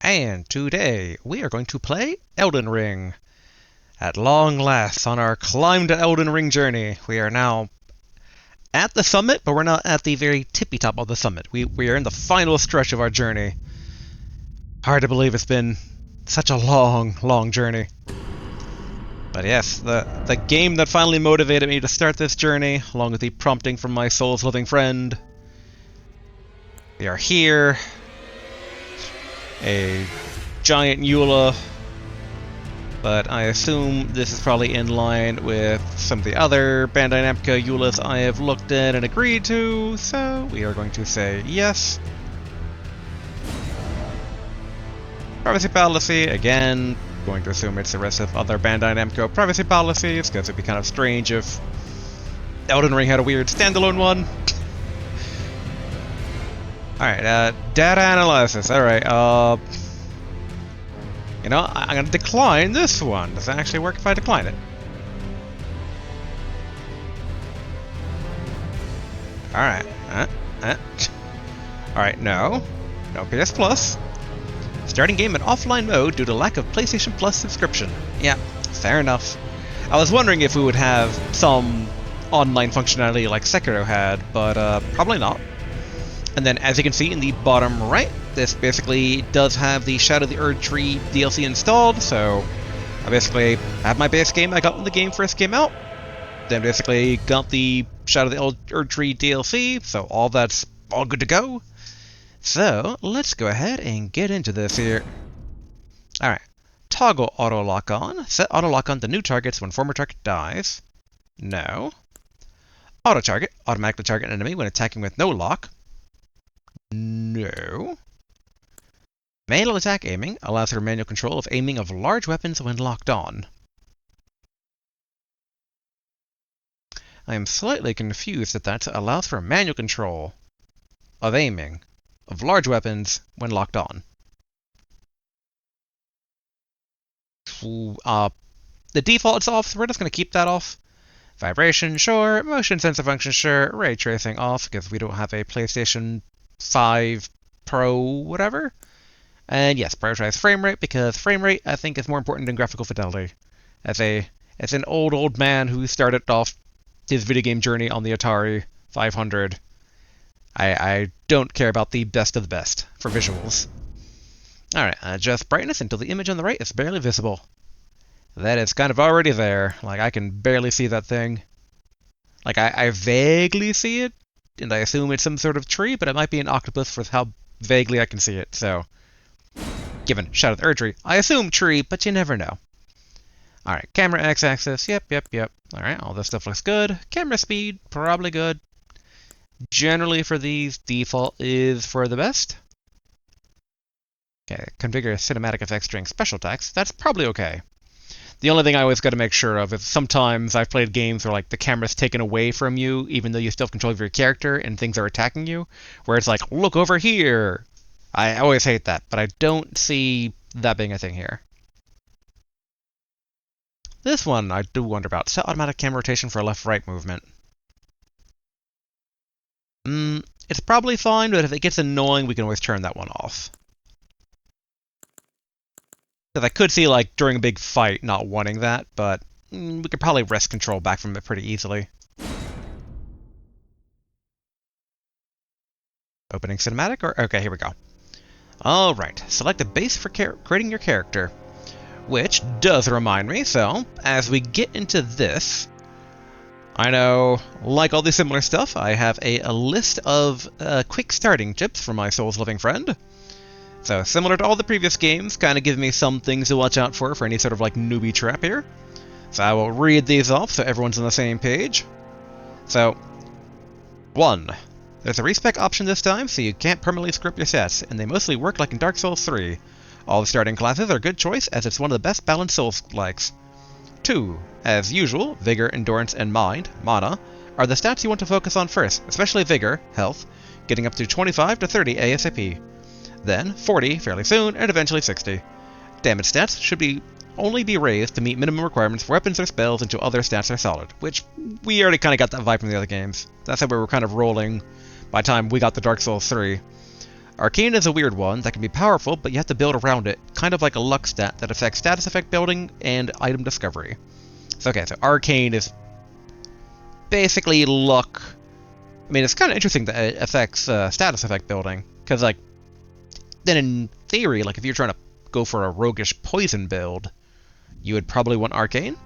and today we are going to play Elden Ring. At long last, on our climb to Elden Ring journey, we are now at the summit, but we're not at the very tippy top of the summit. We are in the final stretch of our journey. Hard to believe it's been such a long journey. But yes, the game that finally motivated me to start this journey, along with the prompting from my soul's living friend. We are here. A giant Eula, but I assume this is probably in line with some of the other Bandai Namco Eulas I have looked at and agreed to, so we are going to say yes. Privacy policy, again, going to assume it's the rest of other Bandai Namco privacy policies, because it'd be kind of strange if Elden Ring had a weird standalone one. Alright, data analysis. Alright, you know, I'm gonna decline this one. Does that actually work if I decline it? Alright, Alright, no PS Plus. Starting game in offline mode due to lack of PlayStation Plus subscription. Yeah, fair enough. I was wondering if we would have some online functionality like Sekiro had, but probably not. And then, as you can see in the bottom right, this basically does have the Shadow of the Erdtree DLC installed, so I basically have my base game I got when the game first came out, then basically got the Shadow of the Erdtree DLC, so all that's all good to go. So, let's go ahead and get into this here. Alright, toggle auto lock on. Set auto lock on to new targets when former target dies. No. Auto target, automatically target an enemy when attacking with no lock. No. Manual attack aiming allows for manual control of aiming of large weapons when locked on. I am slightly confused that allows for manual control of aiming of large weapons when locked on. The default is off, so we're just going to keep that off. Vibration, sure. Motion sensor function, sure. Ray tracing off, because we don't have a PlayStation 5 Pro whatever. And yes, prioritize frame rate, because frame rate I think is more important than graphical fidelity. As an old man who started off his video game journey on the Atari 500, I don't care about the best of the best for visuals. Alright, adjust brightness until the image on the right is barely visible. That is kind of already there. Like, I can barely see that thing. Like, I vaguely see it, and I assume it's some sort of tree, but it might be an octopus for how vaguely I can see it, so... Given Shadow of the Erdtree, I assume tree, but you never know. Alright, camera x-axis, yep. Alright, all this stuff looks good. Camera speed, probably good. Generally for these, default is for the best. Okay, configure cinematic effects during special attacks, that's probably okay. The only thing I always got to make sure of is sometimes I've played games where like the camera's taken away from you, even though you still have control of your character and things are attacking you, where it's like, look over here! I always hate that, but I don't see that being a thing here. This one I do wonder about. Set automatic camera rotation for left-right movement. It's probably fine, but if it gets annoying, we can always turn that one off. Because I could see, like, during a big fight not wanting that, but we could probably wrest control back from it pretty easily. Opening cinematic, or... Okay, here we go. Alright, select a base for creating your character. Which does remind me, so, as we get into this... I know, like all the similar stuff, I have a list of quick starting tips from my soul's living friend. So, similar to all the previous games, kind of give me some things to watch out for any sort of, like, newbie trap here. So I will read these off so everyone's on the same page. So, 1. There's a respec option this time, so you can't permanently screw up your stats, and they mostly work like in Dark Souls 3. All the starting classes are a good choice, as it's one of the best balanced Souls-likes. 2. As usual, Vigor, Endurance, and Mind, Mana, are the stats you want to focus on first, especially Vigor, Health, getting up to 25 to 30 ASAP. Then 40 fairly soon, and eventually 60. Damage stats should only be raised to meet minimum requirements for weapons or spells until other stats are solid, which we already kind of got that vibe from the other games. That's how we were kind of rolling by the time we got the Dark Souls 3. Arcane is a weird one that can be powerful, but you have to build around it, kind of like a luck stat that affects status effect building and item discovery. So okay, so Arcane is basically luck. I mean, it's kind of interesting that it affects status effect building, because like, then in theory, like if you're trying to go for a roguish poison build, you would probably want Arcane.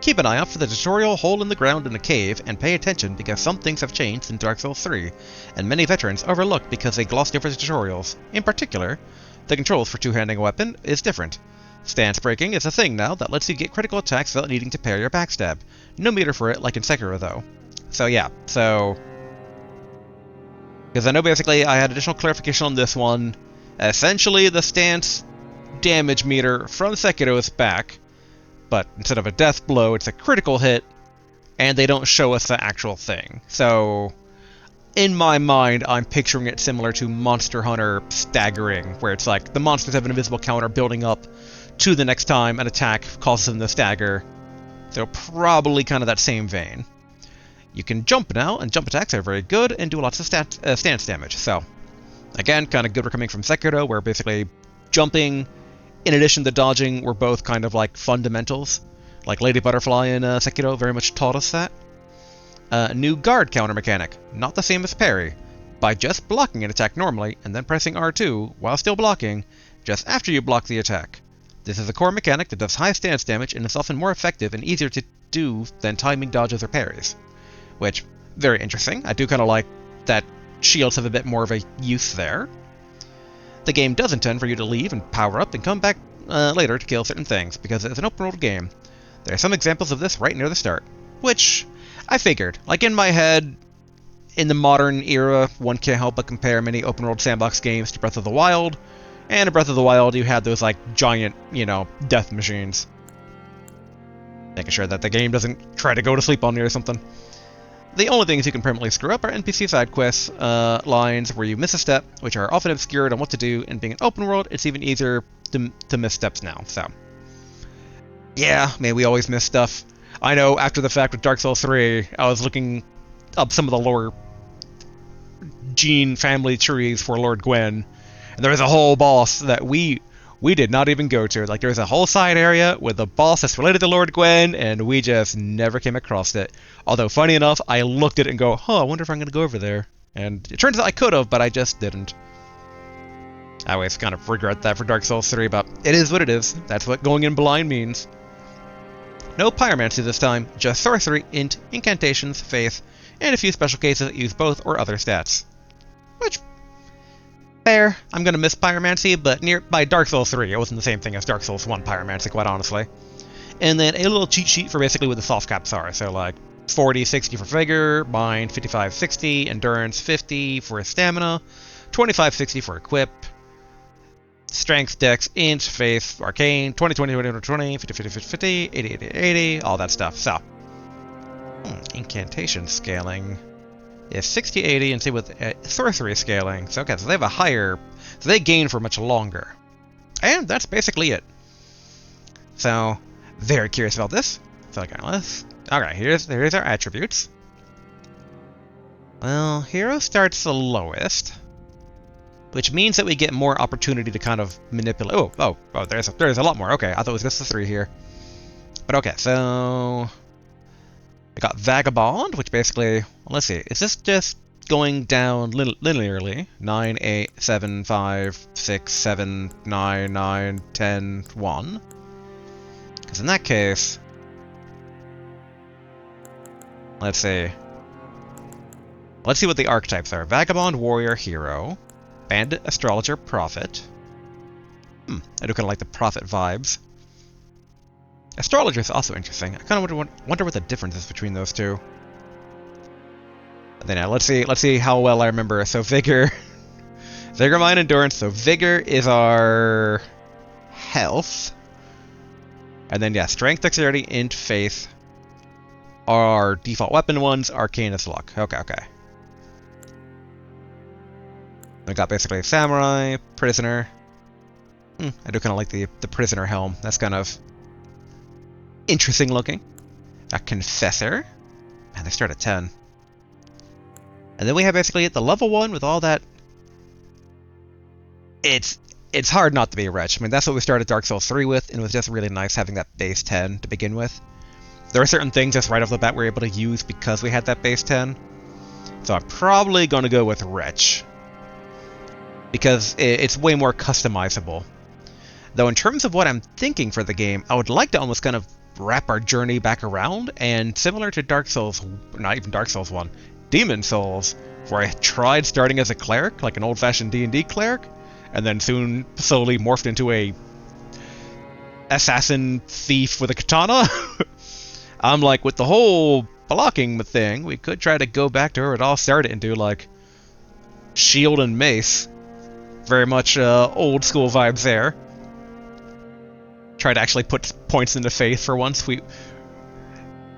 Keep an eye out for the tutorial hole in the ground in a cave, and pay attention because some things have changed in Dark Souls 3, and many veterans overlook because they glossed over the tutorials. In particular, the controls for two-handing a weapon is different. Stance breaking is a thing now that lets you get critical attacks without needing to parry your backstab. No meter for it like in Sekiro though. So yeah, because I know basically I had additional clarification on this one. Essentially the stance damage meter from Sekiro is back, but instead of a death blow, it's a critical hit, and they don't show us the actual thing. So, in my mind, I'm picturing it similar to Monster Hunter staggering, where it's like the monsters have an invisible counter building up to the next time an attack causes them to stagger. So probably kind of that same vein. You can jump now, and jump attacks are very good and do lots of stance damage. So, again, kind of good we're coming from Sekiro, where basically jumping in addition to dodging were both kind of like fundamentals. Like Lady Butterfly in Sekiro very much taught us that. New guard counter mechanic, not the same as parry. By just blocking an attack normally, and then pressing R2 while still blocking, just after you block the attack. This is a core mechanic that does high stance damage and is often more effective and easier to do than timing dodges or parries. Which, very interesting. I do kind of like that shields have a bit more of a use there. The game does intend for you to leave and power up and come back later to kill certain things, because it's an open world game. There are some examples of this right near the start, which I figured. Like in my head, in the modern era, one can't help but compare many open world sandbox games to Breath of the Wild, and in Breath of the Wild you had those like giant, death machines. Making sure that the game doesn't try to go to sleep on you or something. The only things you can permanently screw up are NPC side quests, lines where you miss a step, which are often obscured on what to do, and being an open world, it's even easier to miss steps now, so. Yeah, man, we always miss stuff. I know, after the fact with Dark Souls 3, I was looking up some of the lower gene family trees for Lord Gwyn, and there was a whole boss that we did not even go to. Like, there's a whole side area with a boss that's related to Lord Gwyn, and we just never came across it. Although, funny enough, I looked at it and go, I wonder if I'm going to go over there. And it turns out I could have, but I just didn't. I always kind of regret that for Dark Souls 3, but it is what it is. That's what going in blind means. No pyromancy this time, just sorcery, int, incantations, faith, and a few special cases that use both or other stats. Which, fair. I'm gonna miss pyromancy, but by Dark Souls 3, it wasn't the same thing as Dark Souls 1 pyromancy, quite honestly. And then a little cheat sheet for basically what the soft caps are. So like 40-60 for vigor, mind 55-60, endurance 50 for stamina, 25-60 for equip, strength, dex, int, faith, arcane, 20-20-20-20, 50-50-50, 80-80-80, all that stuff. So, incantation scaling is 60-80, and same with sorcery scaling. So okay, so they have a higher, so they gain for much longer. And that's basically it. So, very curious about this. So okay, here's our attributes. Well, hero starts the lowest, which means that we get more opportunity to kind of manipulate. Oh, there's a lot more. Okay, I thought it was just the 3 here. But okay, so I got Vagabond, which basically, well, let's see, is this just going down linearly? 9, 8, 7, 5, 6, 7, 9, 9, 10, 1. Because in that case, let's see what the archetypes are. Vagabond, Warrior, Hero, Bandit, Astrologer, Prophet. I do kind of like the Prophet vibes. Astrologer is also interesting. I kind of wonder what the difference is between those two. And then let's see how well I remember. So Vigor, Vigor, Mind, Endurance. So Vigor is our health, and then yeah, Strength, Dexterity, Int, Faith are our default weapon ones. Arcane is luck. Okay. We got basically Samurai, Prisoner. I do kind of like the Prisoner helm. That's kind of interesting looking. A Confessor. Man, they start at 10. And then we have basically the level 1 with all that it's it's hard not to be rich. I mean, that's what we started Dark Souls 3 with, and it was just really nice having that base 10 to begin with. There are certain things just right off the bat we're able to use because we had that base 10. So I'm probably going to go with rich, because it's way more customizable. Though in terms of what I'm thinking for the game, I would like to almost kind of wrap our journey back around, and similar to Dark Souls, not even Dark Souls 1, Demon Souls, where I tried starting as a cleric, like an old-fashioned D&D cleric, and then soon slowly morphed into a assassin thief with a katana. I'm like, with the whole blocking thing, we could try to go back to where it all started and do like shield and mace. Very much old school vibes there. Try to actually put points into faith for once.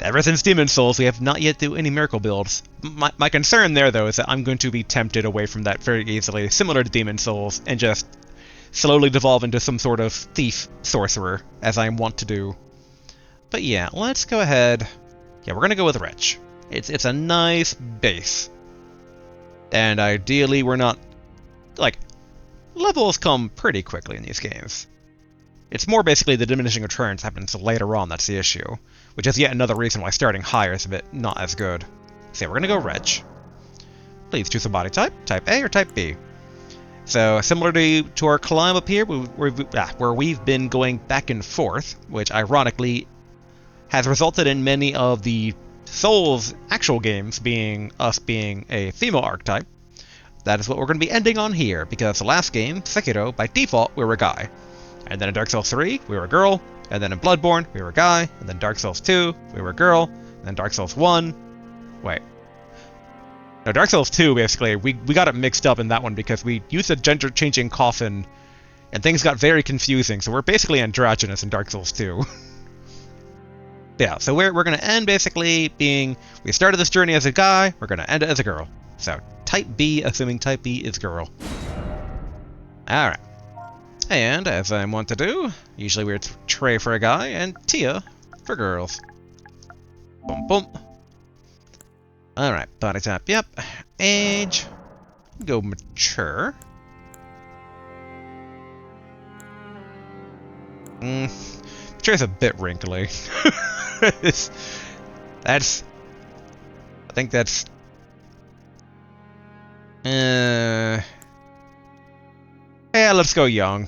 Ever since Demon Souls, we have not yet do any miracle builds. My concern there, though, is that I'm going to be tempted away from that very easily, similar to Demon Souls, and just slowly devolve into some sort of thief sorcerer, as I want to do. But yeah, let's go ahead. Yeah, we're gonna go with Rich. It's a nice base. And ideally, we're not... like, levels come pretty quickly in these games. It's more basically the diminishing returns happens later on that's the issue, which is yet another reason why starting higher is a bit not as good. So yeah, we're gonna go Rich. Please choose a body type, type A or type B. So similar to our climb up here, where we've been going back and forth, which ironically has resulted in many of the Souls actual games being a female archetype. That is what we're going to be ending on here, because the last game, Sekiro, by default, we were a guy. And then in Dark Souls 3, we were a girl. And then in Bloodborne, we were a guy. And then Dark Souls 2, we were a girl. And then Dark Souls 1... Wait. No, Dark Souls 2, basically, we got it mixed up in that one because we used a gender-changing coffin, and things got very confusing, so we're basically androgynous in Dark Souls 2. Yeah, so we're going to end basically being... We started this journey as a guy, we're going to end it as a girl. So, type B, assuming type B is girl. Alright. And, as I want to do, usually we're Trey for a guy, and Tia for girls. Boom, boom. Alright, body type, yep. Age. Go mature. Mature's a bit wrinkly. I think that's... Yeah, let's go young.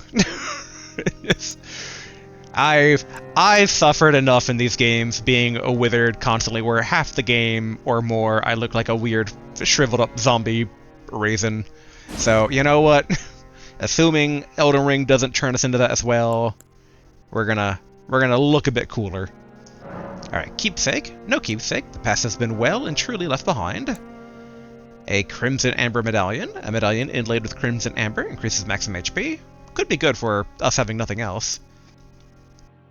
I've suffered enough in these games being a withered constantly, where half the game or more I look like a weird shriveled up zombie raisin. So, you know what? Assuming Elden Ring doesn't turn us into that as well, we're gonna look a bit cooler. Alright, keepsake. No keepsake. The past has been well and truly left behind. A Crimson Amber medallion. A medallion inlaid with Crimson Amber increases maximum HP. Could be good for us having nothing else.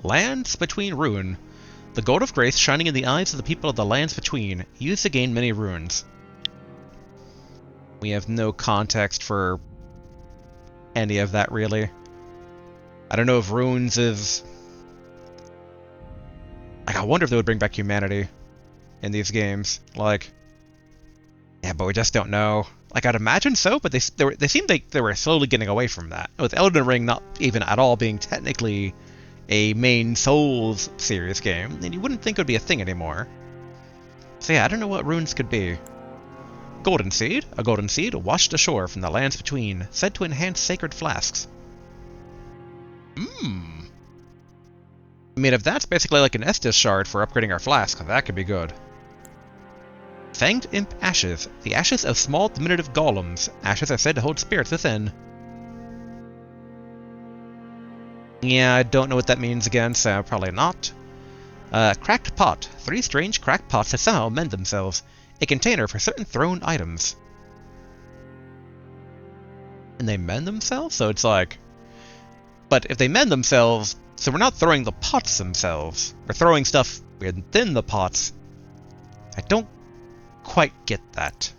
Lands Between Ruin. The gold of grace shining in the eyes of the people of the lands between. Used to gain many runes. We have no context for any of that, really. I don't know if runes is... Like, I wonder if they would bring back humanity in these games. Like... Yeah, but we just don't know. Like, I'd imagine so, but they seemed like they were slowly getting away from that. With Elden Ring not even at all being technically a main Souls series game, then you wouldn't think it would be a thing anymore. So yeah, I don't know what runes could be. Golden Seed. A golden seed washed ashore from the lands between, said to enhance sacred flasks. I mean, if that's basically like an Estus shard for upgrading our flask, that could be good. Fanged Imp Ashes. The ashes of small diminutive golems. Ashes are said to hold spirits within. Yeah, I don't know what that means again, so probably not. Cracked Pot. 3 strange cracked pots that somehow mend themselves. A container for certain thrown items. And they mend themselves? So it's like... But if they mend themselves, so we're not throwing the pots themselves. We're throwing stuff within the pots. I don't quite get that.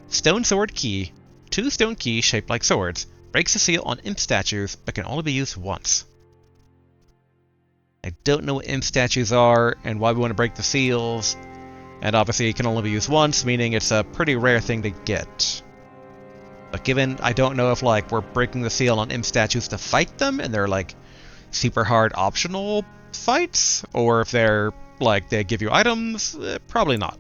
Stone Sword Key. 2 stone keys shaped like swords. Breaks the seal on imp statues, but can only be used once. I don't know what imp statues are, and why we want to break the seals. And obviously it can only be used once, meaning it's a pretty rare thing to get. But given I don't know if like we're breaking the seal on imp statues to fight them, and they're like super hard optional fights, or if they're like they give you items, probably not.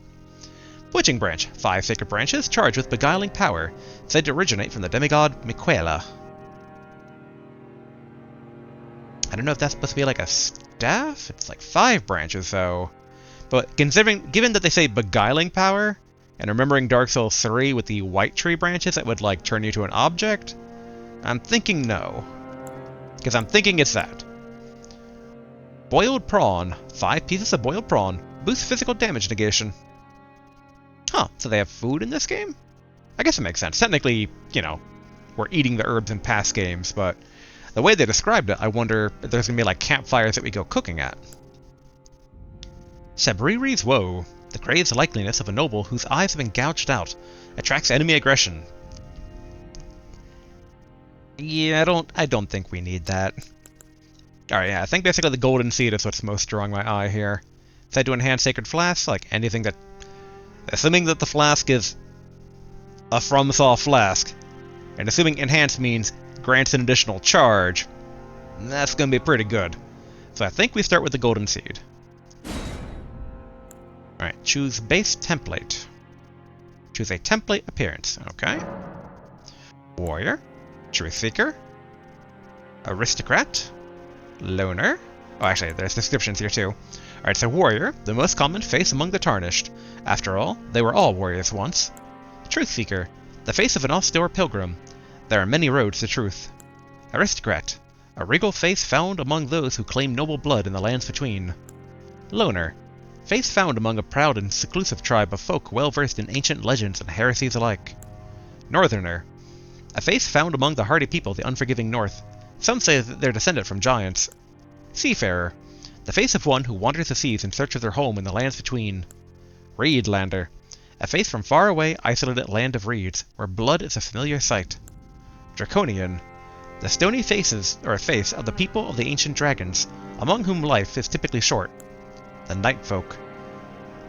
Witching Branch, 5 sacred branches charged with beguiling power, said to originate from the demigod Miquela. I don't know if that's supposed to be like a staff. It's like 5 branches though. But given that they say beguiling power, and remembering Dark Souls 3 with the white tree branches that would like turn you to an object, I'm thinking no. Because I'm thinking it's that. Boiled prawn, 5 pieces of boiled prawn, boosts physical damage negation. Huh, so they have food in this game? I guess it makes sense. Technically, you know, we're eating the herbs in past games, but the way they described it, I wonder if there's gonna be like campfires that we go cooking at. Sabriri's Woe, the crazed likeliness of a noble whose eyes have been gouged out, attracts enemy aggression. Yeah, I don't think we need that. Alright, yeah, I think basically the golden seed is what's most drawing my eye here. Said to enhance sacred flasks, like anything that... Assuming that the flask is a FromSoft flask, and assuming enhance means grants an additional charge, that's gonna be pretty good. So I think we start with the golden seed. Alright, choose base template. Choose a template appearance, okay. Warrior, Truth Seeker, Aristocrat, Loner. Oh, actually, there's descriptions here too. Alright, so Warrior, the most common face among the Tarnished. After all, they were all warriors once. Truth Seeker, the face of an austere pilgrim. There are many roads to truth. Aristocrat, a regal face found among those who claim noble blood in the lands between. Loner, face found among a proud and seclusive tribe of folk well versed in ancient legends and heresies alike. Northerner, a face found among the hardy people of the unforgiving north. Some say that they're descended from giants. Seafarer, the face of one who wanders the seas in search of their home in the lands between. Reedlander, a face from far away, isolated land of reeds, where blood is a familiar sight. Draconian, the stony faces, or face of the people of the ancient dragons, among whom life is typically short. The Nightfolk,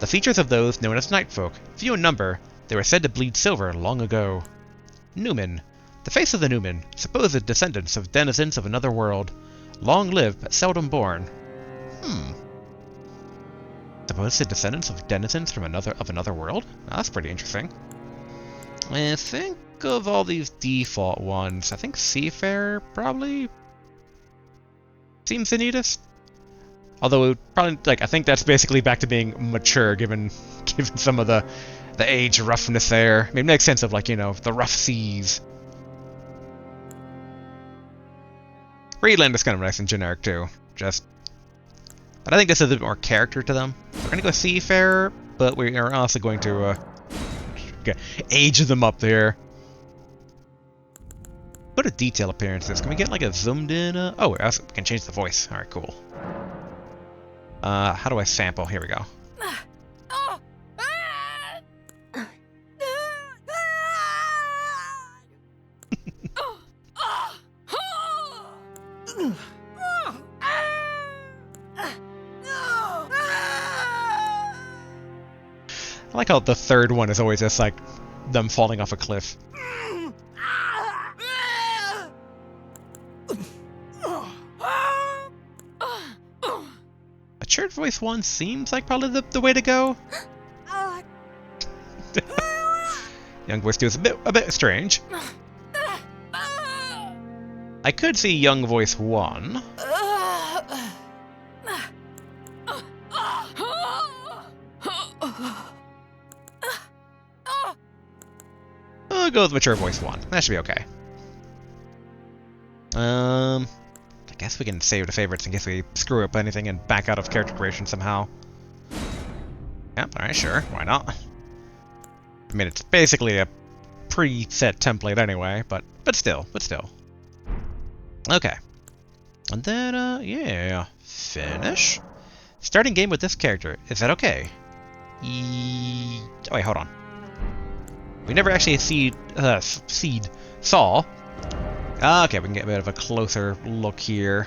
the features of those known as Nightfolk, few in number, they were said to bleed silver long ago. Newman, the face of the Newman, supposed descendants of denizens of another world, long lived but seldom born. Supposed descendants of denizens from another world? Oh, that's pretty interesting. I think of all these default ones, I think Seafarer probably seems the neatest. Although it probably, like, I think that's basically back to being mature, given some of the age roughness there. I mean, it makes sense of, like, you know, the rough seas. Reedland is kind of nice and generic too. But I think this has a bit more character to them. We're gonna go Seafarer, but we are also going to age them up there. What are detail appearances? Can we get like a zoomed in? Oh, we can change the voice. All right, cool. How do I sample? Here we go. I like how the third one is always just like them falling off a cliff. Matured voice one seems like probably the way to go. Young voice two is a bit strange. I could see young voice one. I'll go with mature voice one. That should be okay. I guess we can save the favorites in case we screw up anything and back out of character creation somehow. Yep, alright, sure. Why not? I mean, it's basically a preset template anyway, but still. Okay. And then, yeah. Finish. Starting game with this character. Is that okay? Oh, wait, hold on. We never actually saw. Okay, we can get a bit of a closer look here.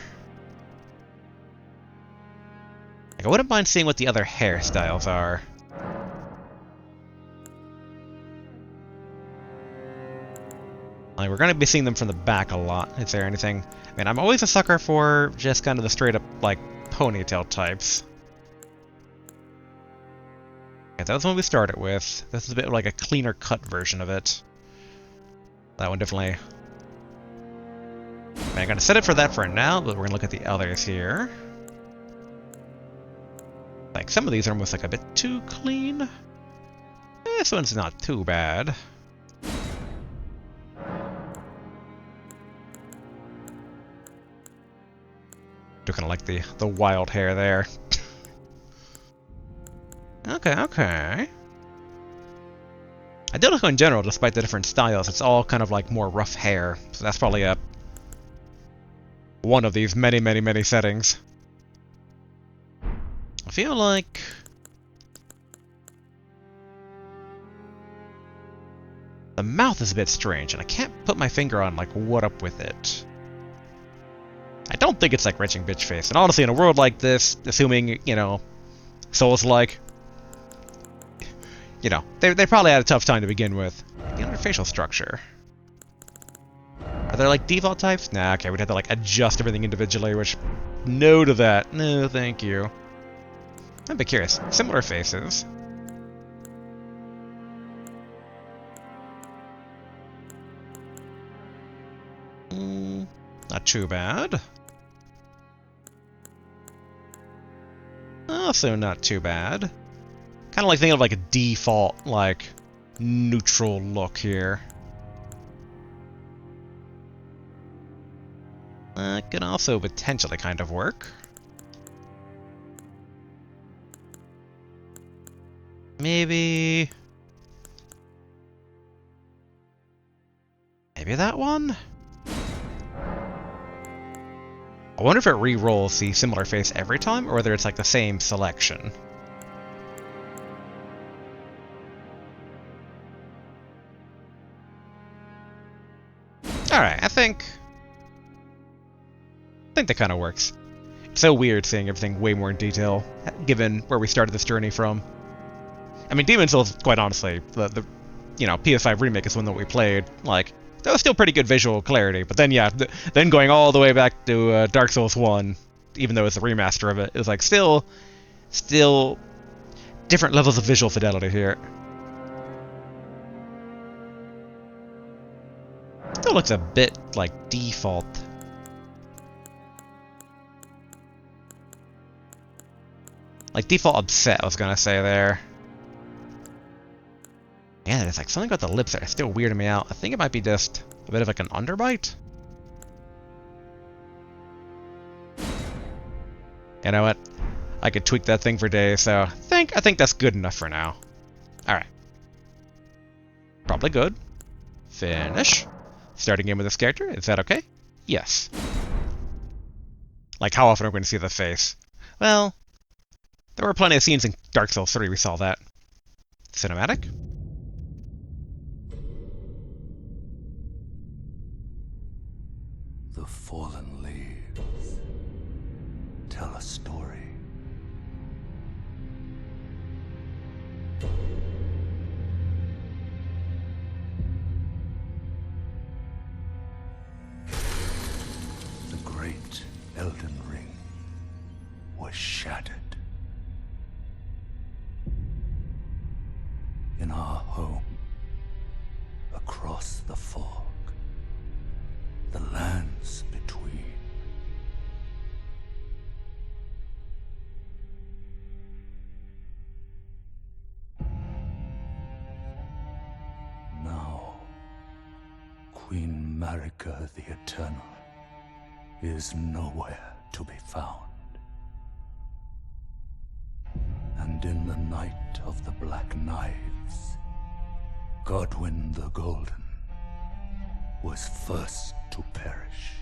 Like, I wouldn't mind seeing what the other hairstyles are. Like, we're going to be seeing them from the back a lot. Is there anything? I mean, I'm always a sucker for just kind of the straight up, like, ponytail types. Okay, that was the one we started with. This is a bit like a cleaner cut version of it. That one definitely... I mean, I'm going to set it for that for now, but we're going to look at the others here. Like, some of these are almost like a bit too clean. This one's not too bad. Do kind of like the wild hair there. Okay. I do like in general, despite the different styles, it's all kind of like more rough hair. So that's probably one of these many settings. I feel like... the mouth is a bit strange, and I can't put my finger on, like, what up with it. I don't think it's like retching bitch face. And honestly, in a world like this, assuming, you know, Souls-like, you know, they probably had a tough time to begin with. The other facial structure. Are there, like, default types? Nah, okay, we'd have to, like, adjust everything individually, which... no to that. No, thank you. I'm a bit curious. Similar faces. Not too bad. Also not too bad. Kind of like thinking of like a default, like, neutral look here. That could also potentially kind of work. Maybe that one? I wonder if it re-rolls the similar face every time, or whether it's like the same selection. Alright, I think that kind of works. It's so weird seeing everything way more in detail, given where we started this journey from. I mean, Demon's Souls, quite honestly, the you know, PS5 remake is one that we played, like, that was still pretty good visual clarity, but then, yeah, then going all the way back to Dark Souls 1, even though it's a remaster of it, it was like, still different levels of visual fidelity here. Still looks a bit like default. Like default upset, I was gonna say there. Yeah, there's like something about the lips that are still weirding me out. I think it might be just a bit of like an underbite. You know what? I could tweak that thing for days, so I think that's good enough for now. Alright. Probably good. Finish. Starting game with this character, is that okay? Yes. Like, how often are we going to see the face? Well, there were plenty of scenes in Dark Souls 3 we saw that. Cinematic? The fallen leaves tell a story. The great Elden Ring was shattered. In our home, across the fog, the lands between. Now, Queen Marika the Eternal is nowhere to be found. And in the night of the Black Knives, Godwyn the Golden was first to perish.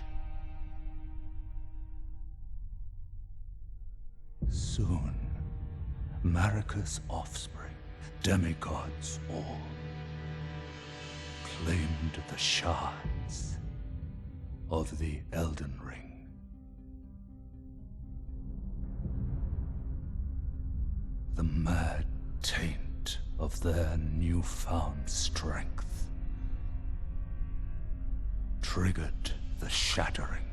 Soon, Marika's offspring, demigods all, claimed the shards of the Elden Ring. The mad taint of their newfound strength triggered the shattering.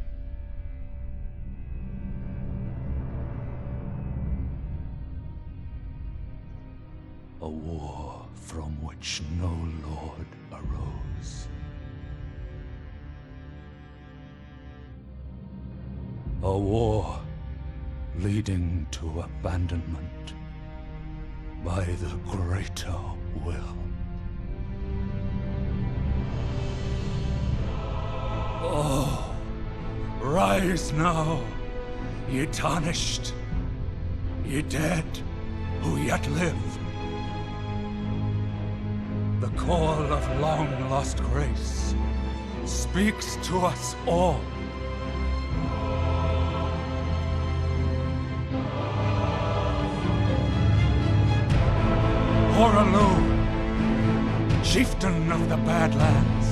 A war from which no lord arose. A war leading to abandonment by the greater will. Oh, rise now, ye tarnished, ye dead who yet live. The call of long-lost grace speaks to us all. Horalu, chieftain of the Badlands,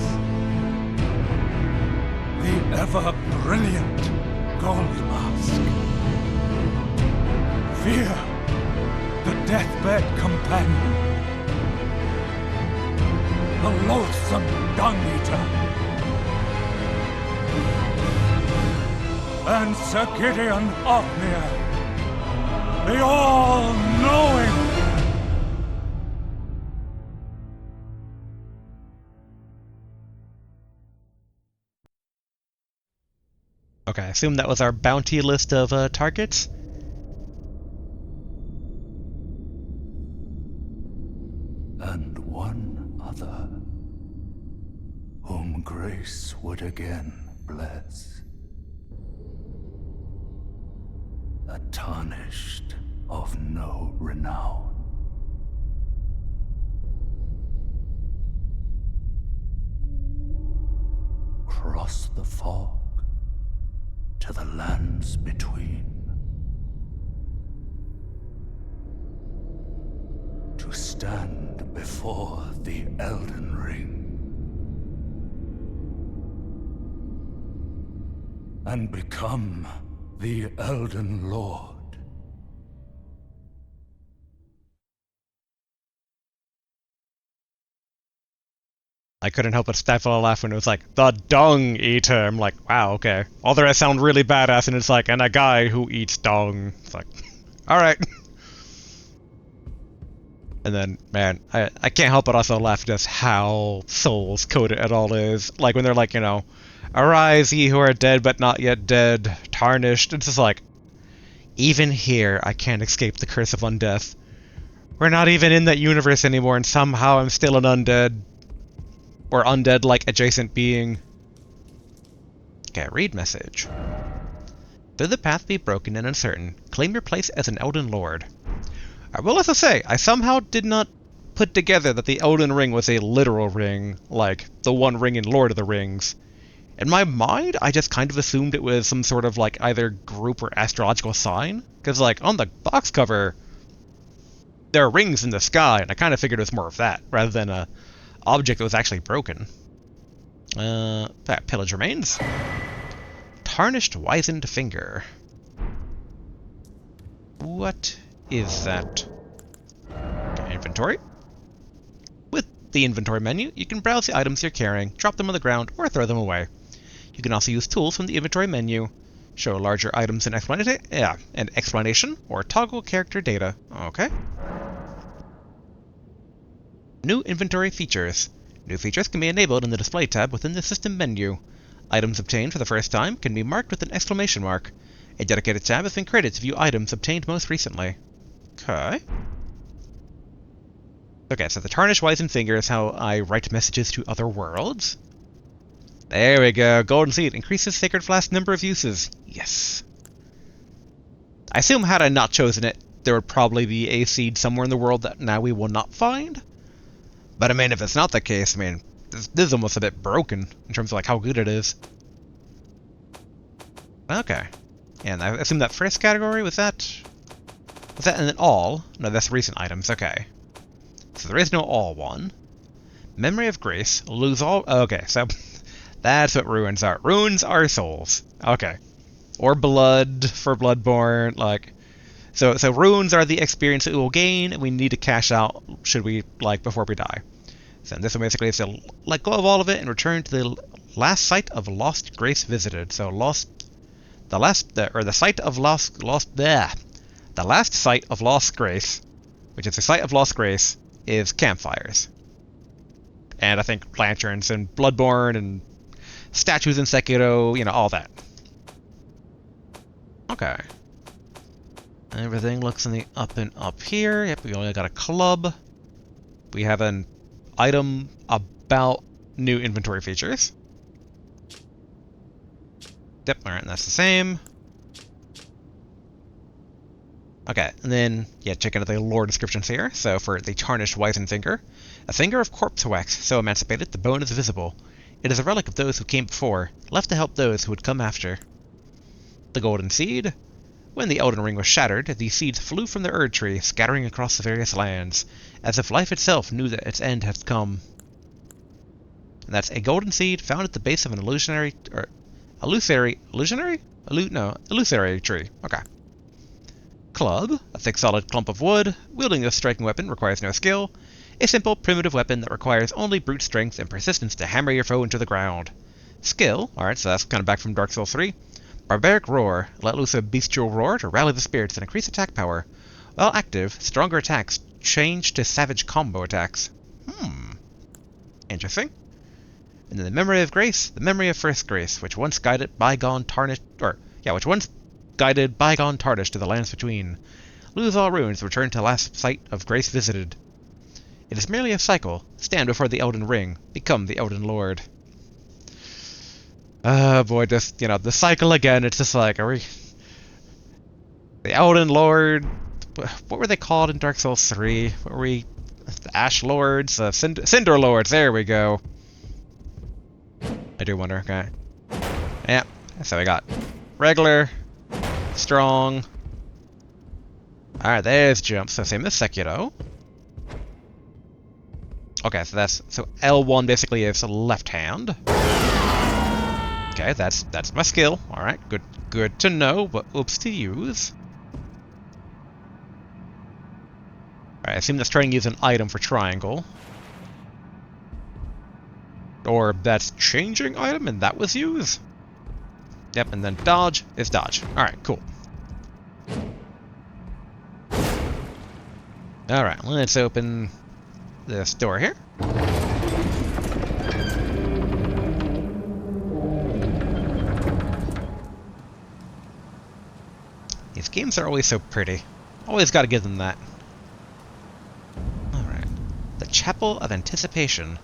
the ever-brilliant Gold Mask. Fear, the deathbed companion, the loathsome Dung-Eater, and Sir Gideon Ofnir, the all-knowing. Okay, I assume that was our bounty list of targets. And one other, whom grace would again bless. A tarnished of no renown. Cross the fog to the lands between, to stand before the Elden Ring and become the Elden Lord. I couldn't help but stifle a laugh when it was like, the dung eater. I'm like, wow, okay. All the rest sound really badass, and it's like, and a guy who eats dung. It's like, alright. And then, man, I can't help but also laugh at just how Souls coded it all is. Like when they're like, you know, arise ye who are dead but not yet dead, tarnished. It's just like, even here I can't escape the curse of undeath. We're not even in that universe anymore, and somehow I'm still an undead. Or undead-like adjacent being. Okay, read message. Though the path be broken and uncertain, claim your place as an Elden Lord. I will also say, I somehow did not put together that the Elden Ring was a literal ring, like the one ring in Lord of the Rings. In my mind, I just kind of assumed it was some sort of like either group or astrological sign, because like on the box cover, there are rings in the sky, and I kind of figured it was more of that, rather than a object that was actually broken. That pillage remains. Tarnished wizened finger. What is that? Okay, inventory. With the inventory menu, you can browse the items you're carrying, drop them on the ground, or throw them away. You can also use tools from the inventory menu, show larger items in explanation, or toggle character data. Okay. New inventory features. New features can be enabled in the display tab within the system menu. Items obtained for the first time can be marked with an exclamation mark. A dedicated tab has been created to view items obtained most recently. Okay. Okay, so the tarnished wizened finger is how I write messages to other worlds. There we go. Golden seed increases sacred flask number of uses. Yes. I assume had I not chosen it, there would probably be a seed somewhere in the world that now we will not find. But I mean, if it's not the case, I mean, this is almost a bit broken in terms of like how good it is. Okay. And I assume that first category was that and then all? No, that's recent items. Okay. So there is no all one. Memory of grace, lose all. Okay, so that's what runes are. Runes are souls. Okay. Or blood for Bloodborne, like. So runes are the experience that we will gain, and we need to cash out should we, like, before we die. So this one basically is to let go of all of it and return to the Last site of lost grace visited. So the site of the last site of lost grace, which is the site of lost grace, is campfires. And I think lanterns and Bloodborne and statues in Sekiro, you know, all that. Okay. Everything looks in the up and up here. Yep, we only got a club. We have an item about new inventory features. Yep, alright, that's the same. Okay, and then, yeah, check out the lore descriptions here. So for the tarnished wizened finger, a finger of corpse wax, so emancipated the bone is visible. It is a relic of those who came before, left to help those who would come after. The golden seed. When the Elden Ring was shattered, these seeds flew from the Erd Tree, scattering across the various lands, as if life itself knew that its end had come. And that's a golden seed found at the base of an illusory tree. Okay. Club, a thick solid clump of wood. Wielding this striking weapon requires no skill. A simple, primitive weapon that requires only brute strength and persistence to hammer your foe into the ground. Skill, alright, so that's kind of back from Dark Souls 3. Barbaric Roar, let loose a bestial roar to rally the spirits and increase attack power. While active, stronger attacks change to savage combo attacks. Interesting. And then the Memory of Grace, the Memory of First Grace, which once guided bygone tarnished to the lands between. Lose all runes, return to last site of grace visited. It is merely a cycle. Stand before the Elden Ring, become the Elden Lord. Oh boy, just, you know, the cycle again, it's just like, are we... The Elden Lord... What were they called in Dark Souls 3? What were we... The Ash Lords? Cinder Lords, there we go. I do wonder, okay. Yeah, so we got regular, strong. Alright, there's jump, so same as Sekiro. Okay, so L1 basically is left hand. Okay, that's my skill. Alright, good to know, but oops to use. Alright, I assume that's trying to use an item for triangle. Or that's changing item and that was use. Yep, and then dodge is dodge. Alright, cool. Alright, let's open this door here. These games are always so pretty. Always gotta give them that. Alright. The Chapel of Anticipation.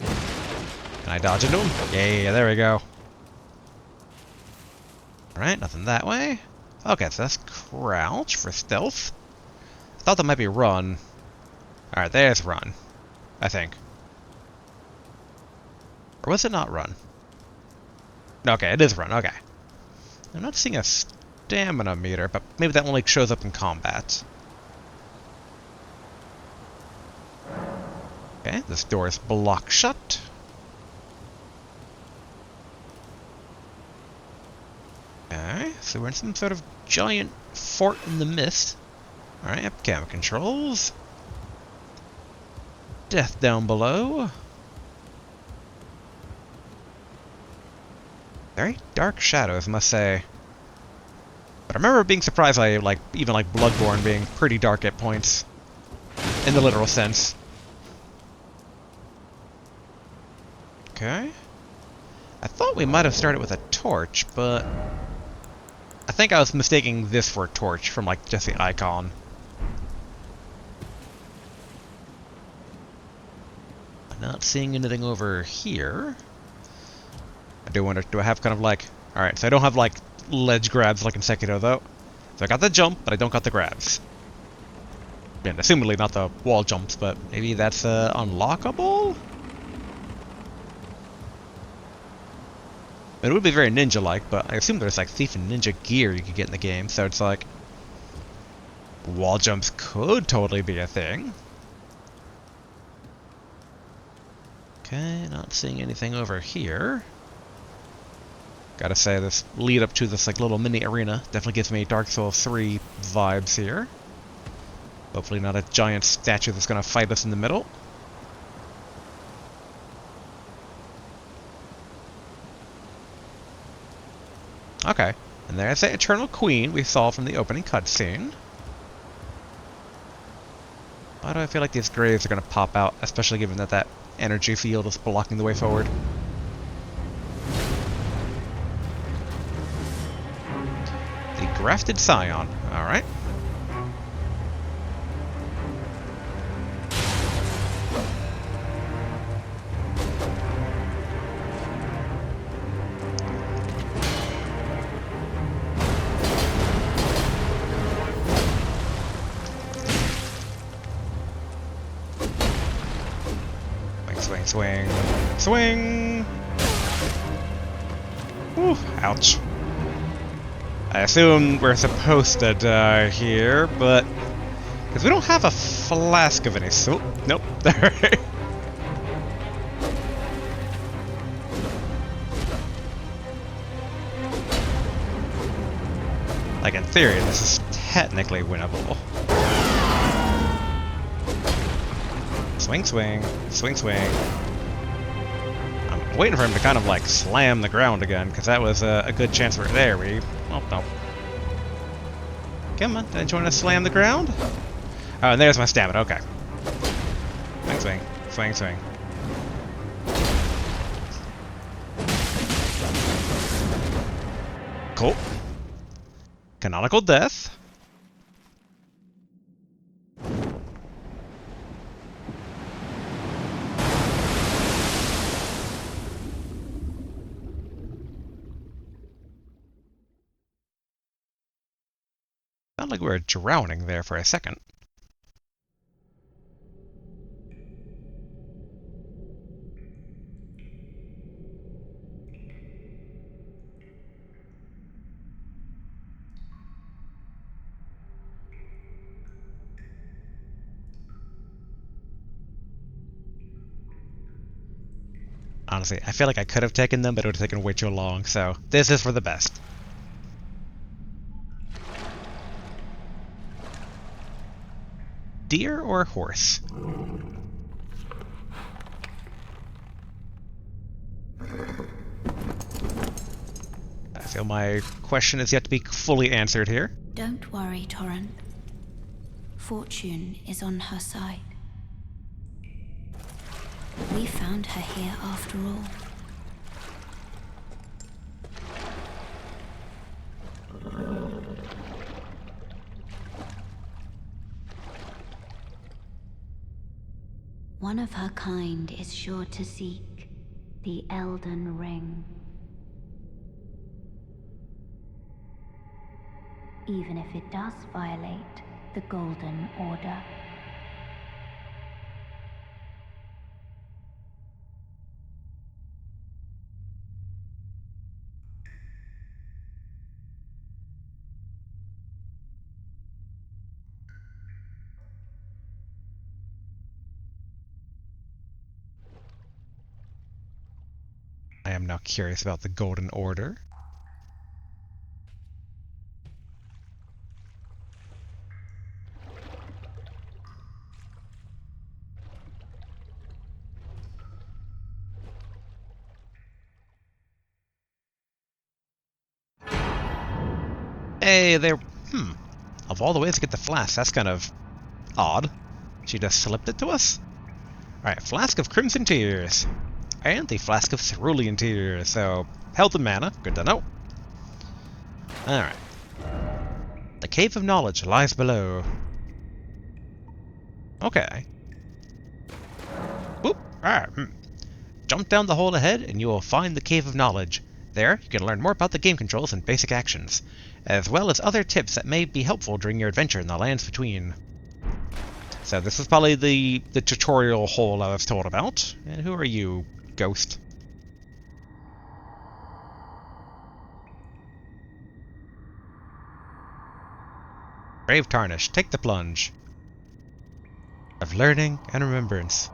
Can I dodge into him? Yeah, there we go. Alright, nothing that way. Okay, so that's crouch for stealth. I thought that might be run. Alright, there's run. I think. Or was it not run? Okay, it is run, okay. I'm not seeing a stamina meter, but maybe that only shows up in combat. Okay, this door is blocked shut. Okay, so we're in some sort of giant fort in the mist. Alright, yep, camera controls. Death down below. Very dark shadows, I must say. But I remember being surprised by, even Bloodborne being pretty dark at points. In the literal sense. Okay. I thought we might have started with a torch, but... I think I was mistaking this for a torch from, just the icon. I'm not seeing anything over here. I do wonder, do I have kind of Alright, so I don't have, ledge grabs like in Sekiro, though. So I got the jump, but I don't got the grabs. And assumedly not the wall jumps, but maybe that's, unlockable? It would be very ninja-like, but I assume there's, thief and ninja gear you could get in the game, so it's wall jumps could totally be a thing. Okay, not seeing anything over here. Gotta say, this lead up to this little mini arena definitely gives me Dark Souls 3 vibes here. Hopefully not a giant statue that's gonna fight us in the middle. Okay. And there's the Eternal Queen we saw from the opening cutscene. Why do I feel like these graves are going to pop out, especially given that that energy field is blocking the way forward? The Grafted Scion. Alright. Swing, swing, swing! Whew, ouch. I assume we're supposed to die here, but... because we don't have a flask of any sort. Nope. Alright. Like, in theory, this is technically winnable. Swing, swing, swing, swing. I'm waiting for him to kind of like slam the ground again, because that was a good chance for it. There we... oh, no. Come on, did you want to slam the ground? Oh, and there's my stamina, okay. Swing, swing, swing, swing. Cool. Canonical death. Sounded like we were drowning there for a second. Honestly, I feel like I could have taken them, but it would have taken way too long, so this is for the best. Deer or horse? I feel my question is yet to be fully answered here. Don't worry, Torrent. Fortune is on her side. We found her here after all. One of her kind is sure to seek the Elden Ring. Even if it does violate the Golden Order. I am now curious about the Golden Order. Hey, there... Of all the ways to get the flask, that's kind of odd. She just slipped it to us? Alright, Flask of Crimson Tears. And the Flask of Cerulean Tears, so... health and mana, good to know. Alright. The Cave of Knowledge lies below. Okay. Whoop! Alright, Jump down the hole ahead and you will find the Cave of Knowledge. There, you can learn more about the game controls and basic actions, as well as other tips that may be helpful during your adventure in the lands between. So this is probably the tutorial hole I was told about. And who are you, ghost? Brave Tarnish, take the plunge. Of learning and remembrance.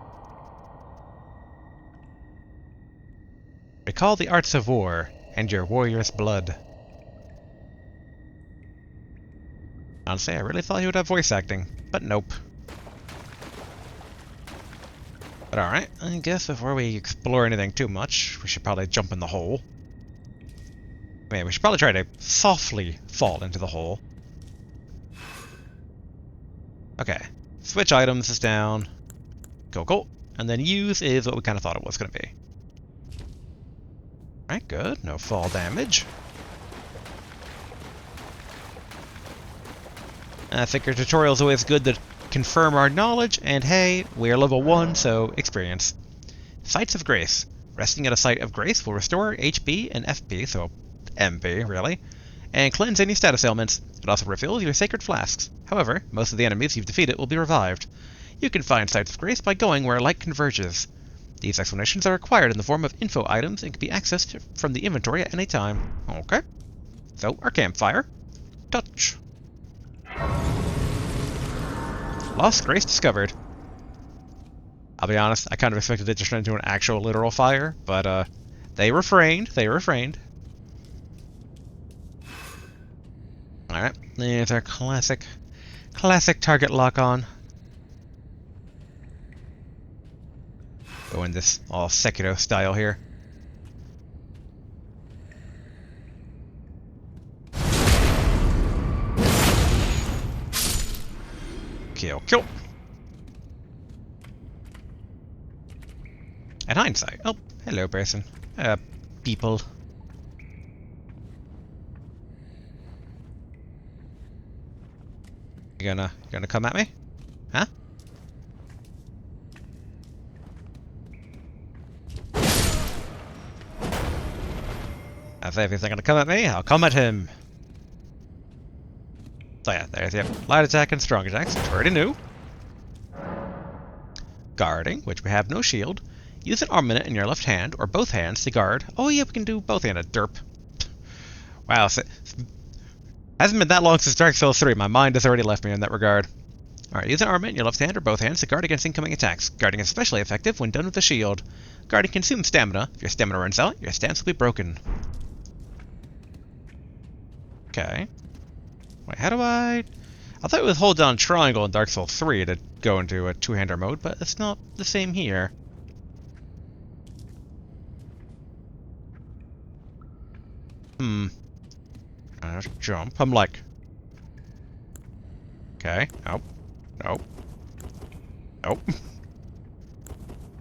Recall the arts of war and your warrior's blood. Honestly, I really thought he would have voice acting, but nope. But alright, I guess before we explore anything too much, we should probably jump in the hole. mean, we should probably try to softly fall into the hole. Okay. Switch items is down. Go. And then use is what we kind of thought it was going to be. Alright, good. No fall damage. I think our tutorial is always good to confirm our knowledge, and hey, we are level 1, so experience. Sites of Grace. Resting at a site of grace will restore HP and FP, so MP, really, and cleanse any status ailments. It also refills your sacred flasks. However, most of the enemies you've defeated will be revived. You can find Sites of Grace by going where light converges. These explanations are required in the form of info items and can be accessed from the inventory at any time. Okay. So, our campfire. Touch. Lost Grace discovered. I'll be honest, I kind of expected it to turn into an actual literal fire, but they refrained. Alright, there's our classic target lock on. Go in this all Sekiro style here. Kill. At hindsight. Oh, hello, person. People. You gonna come at me? Huh? As if he's not gonna come at me, I'll come at him. So yeah, there's the light attack and strong attacks, which we already knew. Guarding, which we have no shield. Use an armament in your left hand, or both hands, to guard. Oh yeah, we can do both-handed. Derp. Wow, hasn't been that long since Dark Souls 3. My mind has already left me in that regard. Alright, use an armament in your left hand or both hands to guard against incoming attacks. Guarding is especially effective when done with a shield. Guarding consumes stamina. If your stamina runs out, your stance will be broken. Okay. Wait, how do I thought it was hold down triangle in Dark Souls 3 to go into a two-hander mode, but it's not the same here. Jump. I'm like... Okay. Nope.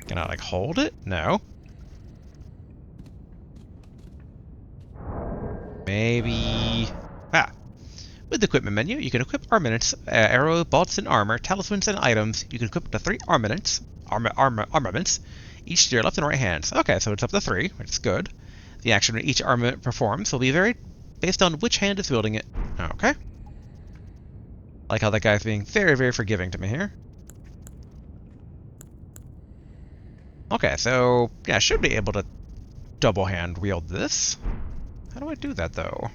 Can I, like, hold it? No. Maybe... With the equipment menu, you can equip armaments, arrow, bolts, and armor, talismans, and items. You can equip up to 3 armaments, each to your left and right hands. Okay, so it's up to 3, which is good. The action each armament performs will be varied based on which hand is wielding it. Okay. Like how that guy's being very, very forgiving to me here. Okay, so, yeah, I should be able to double hand wield this. How do I do that, though?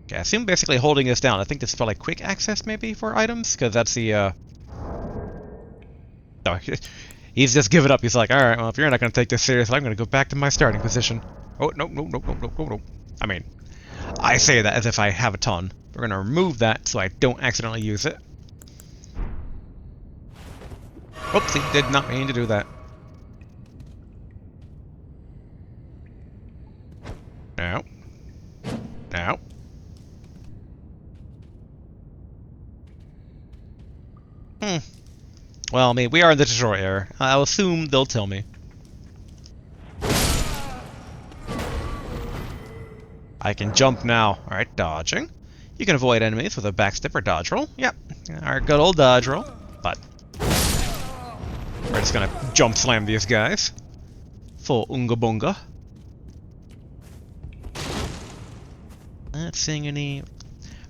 Okay, I assume basically holding this down. I think this is probably quick access, maybe, for items, because that's the, Oh, he's just given up. He's like, alright, well, if you're not going to take this seriously, I'm going to go back to my starting position. Oh, no. I mean, I say that as if I have a ton. We're going to remove that so I don't accidentally use it. Oopsie, did not mean to do that. No. Well, I mean, we are in the tutorial era. I'll assume they'll tell me. I can jump now. Alright, dodging. You can avoid enemies with a backstep or dodge roll. Yep. Our good old dodge roll. But we're just gonna jump slam these guys. Full unga bunga. Not seeing any...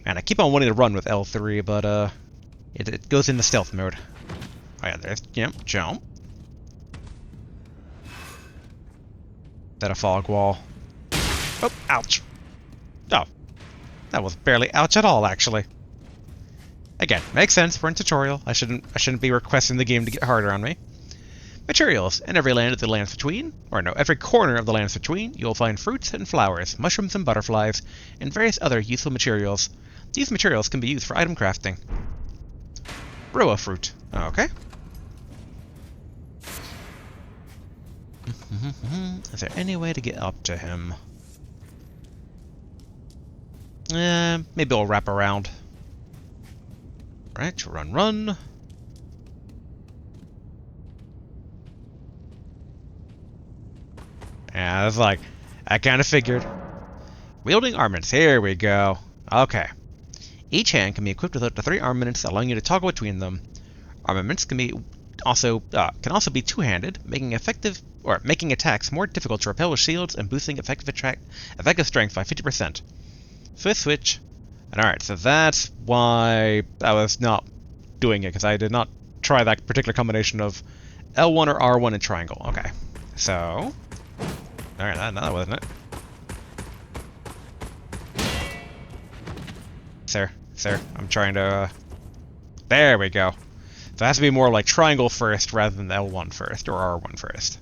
Man, I keep on wanting to run with L3, but it goes into stealth mode. Oh yeah, there's jump. Is that a fog wall? Oh, ouch. Oh, that was barely ouch at all, actually. Again, makes sense. We're in tutorial. I shouldn't be requesting the game to get harder on me. Materials. In every land of the lands between, or no, every corner of the lands between, you'll find fruits and flowers, mushrooms and butterflies, and various other useful materials. These materials can be used for item crafting. Roa fruit. Okay. Is there any way to get up to him? Maybe I'll wrap around. Right, run, run. Yeah, that's like, I kind of figured. Wielding armaments, here we go. Okay. Each hand can be equipped with up to 3 armaments, allowing you to toggle between them. Armaments can also be two-handed, making attacks more difficult to repel with shields and boosting effective strength by 50%. Swift switch. And alright, so that's why I was not doing it, because I did not try that particular combination of L1 or R1 and triangle. Okay. So. Alright, that wasn't it. Sir, I'm trying to... there we go. So it has to be more like triangle first rather than L1 first, or R1 first.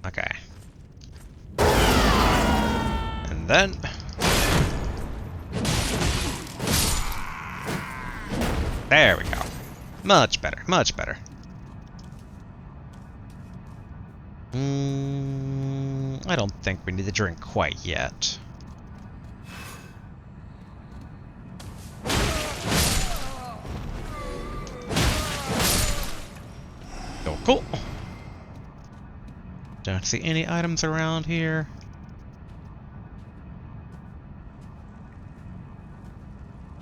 Okay. And then... there we go. Much better, much better. I don't think we need the drink quite yet. Oh, cool. Don't see any items around here.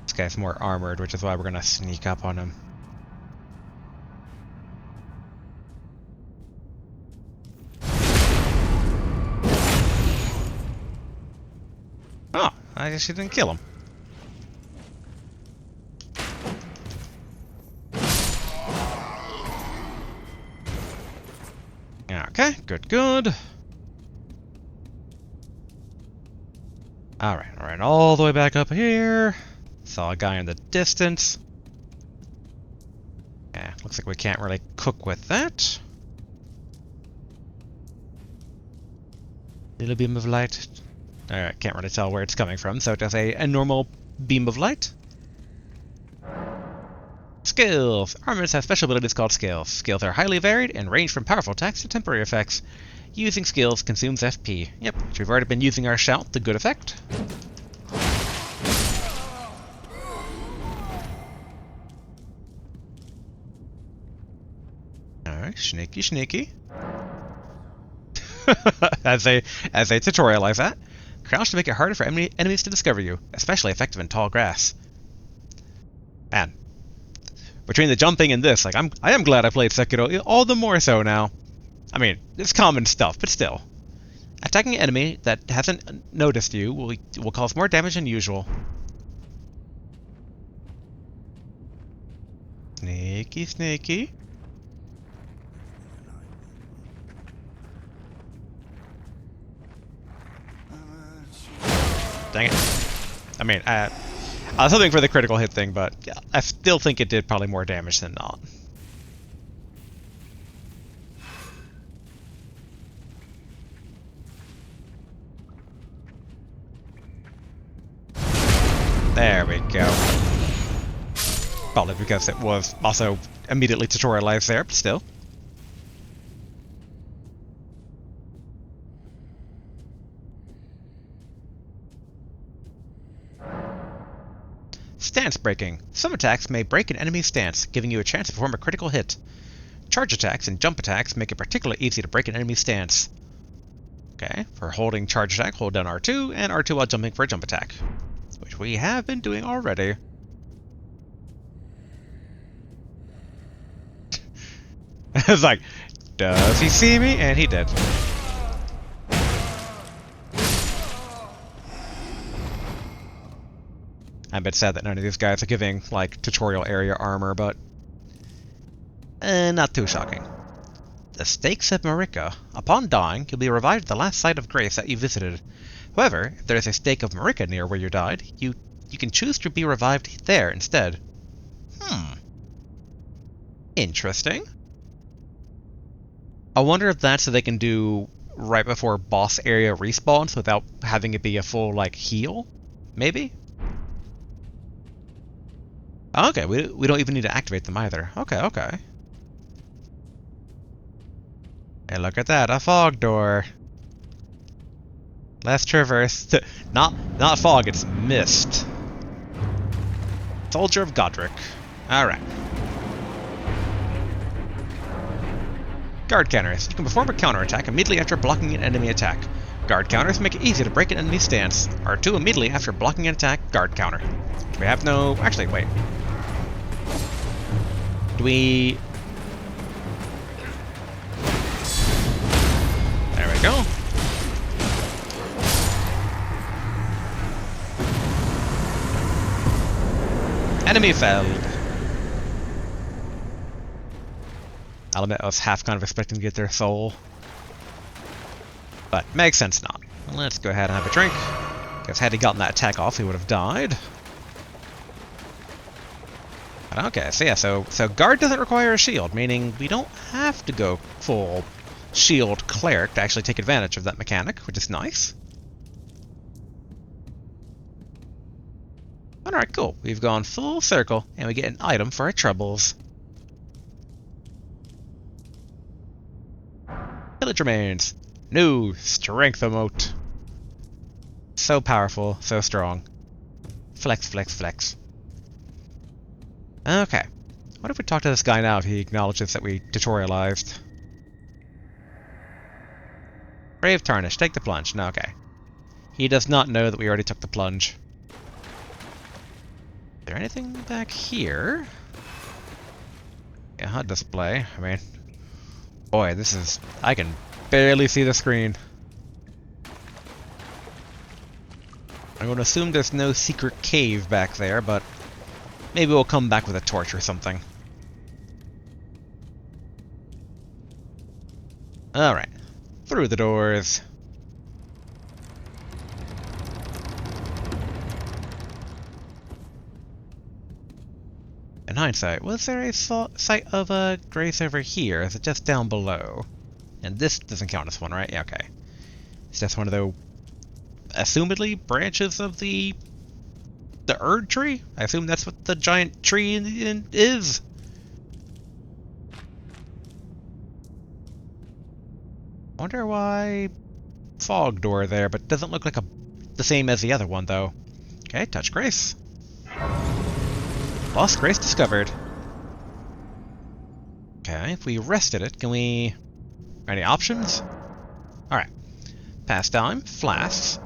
This guy's more armored, which is why we're gonna sneak up on him. Oh, I guess she didn't kill him. Okay, good. Alright, all the way back up here. Saw a guy in the distance. Yeah, looks like we can't really cook with that. Little beam of light. Alright, can't really tell where it's coming from, so just a normal beam of light. Skills! Armaments have special abilities called skills. Skills are highly varied and range from powerful attacks to temporary effects. Using skills consumes FP. Yep, which we've already been using our shout to good effect. Alright, sneaky. as they tutorialize that. Crouch to make it harder for enemies to discover you, especially effective in tall grass. Man. Between the jumping and this, like I am glad I played Sekiro, all the more so now. I mean, it's common stuff, but still. Attacking an enemy that hasn't noticed you will cause more damage than usual. Sneaky. Dang it. I mean, I was hoping for the critical hit thing, but yeah, I still think it did probably more damage than not. There we go. Probably because it was also immediately tutorialized there, but still. Stance breaking. Some attacks may break an enemy's stance, giving you a chance to perform a critical hit. Charge attacks and jump attacks make it particularly easy to break an enemy's stance. Okay, for holding charge attack, hold down R2, and R2 while jumping for a jump attack. Which we have been doing already. I was like, does he see me? And he did. I'm a bit sad that none of these guys are giving, like, tutorial area armor, but... not too shocking. The Stakes of Marika. Upon dying, you'll be revived at the last site of grace that you visited. However, if there is a Stake of Marika near where you died, you can choose to be revived there instead. Interesting. I wonder if that's so they can do right before boss area respawns without having it be a full, like, heal? Maybe? Okay, we don't even need to activate them either. Okay, okay. Hey, look at that, a fog door. Let's traverse. Not fog, it's mist. Soldier of Godric. Alright. Guard counters. You can perform a counterattack immediately after blocking an enemy attack. Guard counters make it easy to break an enemy's stance. R2 immediately after blocking an attack, guard counter. We have no... Actually, wait. Do we... There we go. Enemy felled. I'll admit I was half kind of expecting to get their soul. But makes sense not. Let's go ahead and have a drink. Because had he gotten that attack off, he would have died. But okay, so yeah, so guard doesn't require a shield, meaning we don't have to go full shield cleric to actually take advantage of that mechanic, which is nice. Alright, cool. We've gone full circle, and we get an item for our troubles. Village remains. New strength emote. So powerful, so strong. Flex, flex, flex. Okay. What if we talk to this guy now if he acknowledges that we tutorialized? Brave Tarnish, take the plunge. No, okay. He does not know that we already took the plunge. Is there anything back here? Yeah, HUD display. I mean, boy, this is... I can barely see the screen. I'm going to assume there's no secret cave back there, but maybe we'll come back with a torch or something. Alright. Through the doors. In hindsight, was there a site of a grace over here? Is it just down below? And this doesn't count as one, right? Yeah, okay. It's just one of the, assumedly, branches of the Erd tree? I assume that's what the giant tree is. Wonder why fog door there, but doesn't look like the same as the other one, though. Okay, touch grace. Lost grace discovered. Okay, if we rested it, can we... Any options? Alright. Pastime, flasks.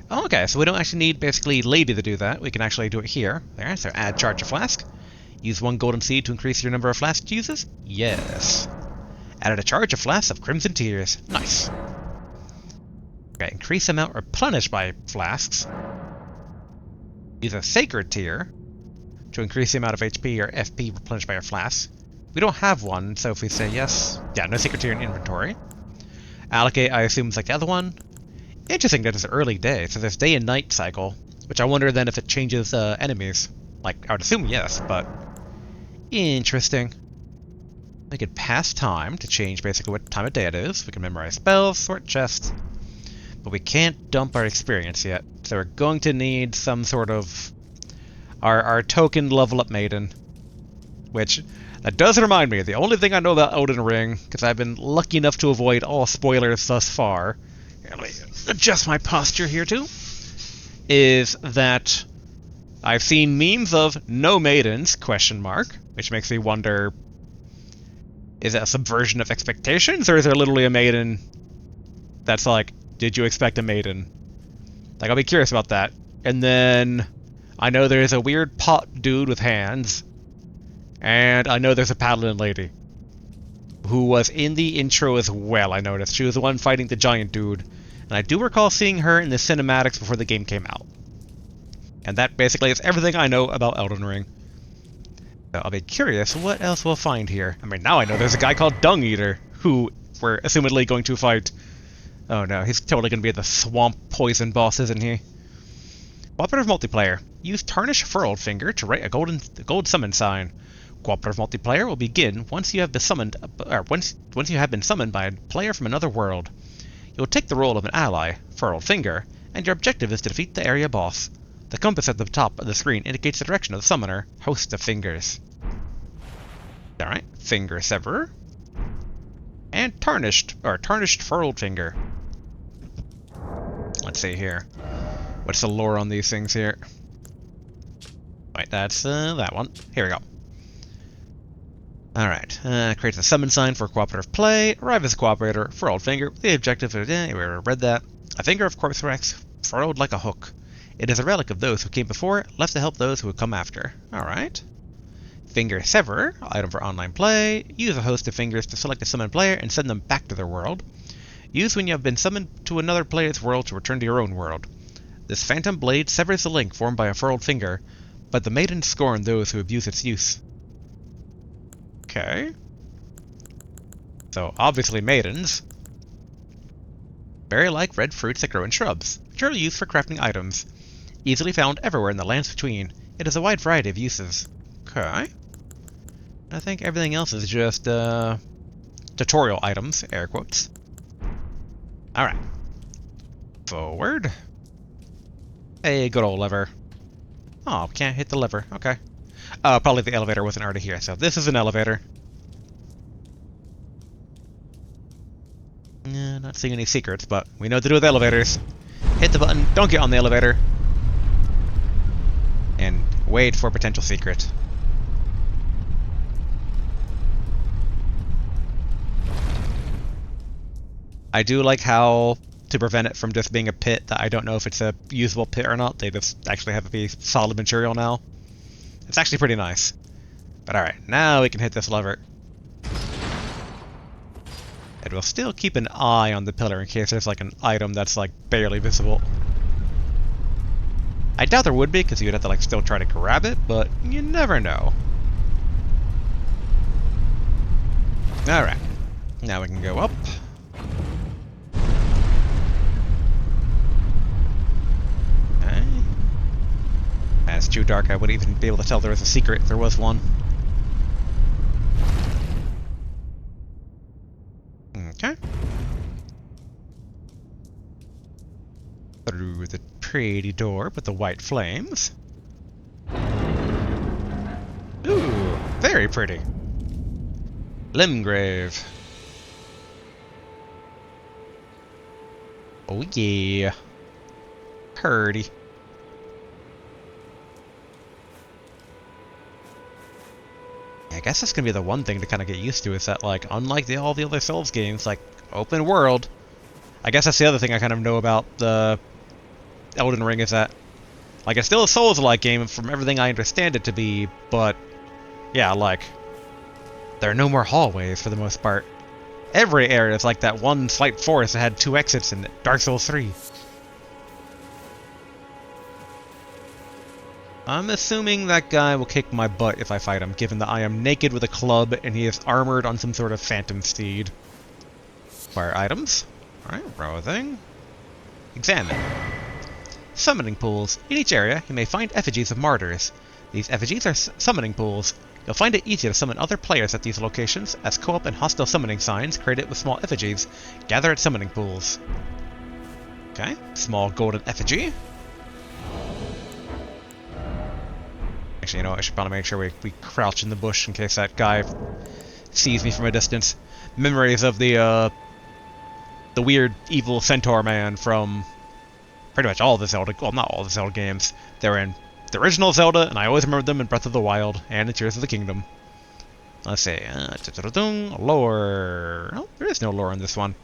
Oh, okay, so we don't actually need basically Lady to do that. We can actually do it here. There, so add charge a flask. Use 1 golden seed to increase your number of flasks uses? Yes. Added a charge of flasks of Crimson Tears. Nice. Okay, increase amount replenished by flasks. Use a Sacred Tear to increase the amount of HP or FP replenished by your flasks. We don't have one, so if we say yes... Yeah, no Sacred Tear in inventory. Allocate, I assume, is like the other one. Interesting that it's early day, so there's day and night cycle, which I wonder then if it changes enemies. Like, I would assume yes, but... Interesting. We could pass time to change basically what time of day it is. We can memorize spells, sort chests. But we can't dump our experience yet, so we're going to need some sort of... Our token level up maiden. Which, that does remind me, the only thing I know about Elden Ring, because I've been lucky enough to avoid all spoilers thus far, let me adjust my posture here too, is that I've seen memes of no maidens, question mark, which makes me wonder, is that a subversion of expectations, or is there literally a maiden that's like, did you expect a maiden? Like, I'll be curious about that. And then, I know there's a weird pot dude with hands, and I know there's a paladin lady, who was in the intro as well, I noticed. She was the one fighting the giant dude. And I do recall seeing her in the cinematics before the game came out. And that basically is everything I know about Elden Ring. So I'll be curious what else we'll find here. I mean, now I know there's a guy called Dung Eater, who we're assumedly going to fight. Oh no, he's totally going to be the swamp poison boss, isn't he? Cooperative multiplayer. Use Tarnish Furled Finger to write a gold summon sign. Cooperative multiplayer will begin once you have been summoned, once you have been summoned by a player from another world. You'll take the role of an ally, Furled Finger, and your objective is to defeat the area boss. The compass at the top of the screen indicates the direction of the summoner, Host of Fingers. Alright, Finger Severer. And Tarnished Furled Finger. Let's see here. What's the lore on these things here? Wait, that's that one. Here we go. Alright, creates a summon sign for cooperative play. Arrive as a cooperator, Furled Finger. The objective is, we read that. A finger of corpse rex, furrowed like a hook. It is a relic of those who came before, left to help those who would come after. Alright. Finger Severer, item for online play. Use a host of fingers to select a summoned player and send them back to their world. Use when you have been summoned to another player's world to return to your own world. This phantom blade severs the link formed by a furrowed finger, but the maidens scorn those who abuse its use. Okay. So, obviously maidens. Berry-like red fruits that grow in shrubs, which are used for crafting items. Easily found everywhere in the lands between. It has a wide variety of uses. Okay. I think everything else is just, tutorial items, air quotes. Alright. Forward. Hey, good old lever. Oh, can't hit the lever. Okay. Probably the elevator wasn't already here, so this is an elevator. Not seeing any secrets, but we know what to do with elevators. Hit the button, don't get on the elevator. And wait for potential secret. I do like how, to prevent it from just being a pit that I don't know if it's a usable pit or not, they just actually have it be solid material now. It's actually pretty nice. But alright, now we can hit this lever. It will still keep an eye on the pillar in case there's like an item that's like barely visible. I doubt there would be, because you'd have to like still try to grab it, but you never know. Alright, now we can go up. Okay. It's too dark, I wouldn't even be able to tell there was a secret if there was one. Okay. Through the pretty door with the white flames. Ooh, very pretty. Limgrave. Oh yeah. Purdy. I guess that's gonna be the one thing to kind of get used to, is that, like, unlike all the other Souls games, like, open world. I guess that's the other thing I kind of know about the Elden Ring, is that, like, it's still a Souls-like game from everything I understand it to be, but, yeah, like, there are no more hallways for the most part. Every area is like that one slight forest that had 2 exits in Dark Souls 3. I'm assuming that guy will kick my butt if I fight him, given that I am naked with a club and he is armored on some sort of phantom steed. Fire items. Alright, row thing. Examine. Summoning pools. In each area, you may find effigies of martyrs. These effigies are summoning pools. You'll find it easy to summon other players at these locations, as co-op and hostile summoning signs created with small effigies gather at summoning pools. Okay, small golden effigy. Actually, you know what, I should probably make sure we crouch in the bush in case that guy sees me from a distance. Memories of the weird evil centaur man from pretty much all the Zelda, well, not all the Zelda games. They're in the original Zelda, and I always remember them in Breath of the Wild and in Tears of the Kingdom. Let's see, lore. Oh, there is no lore in this one.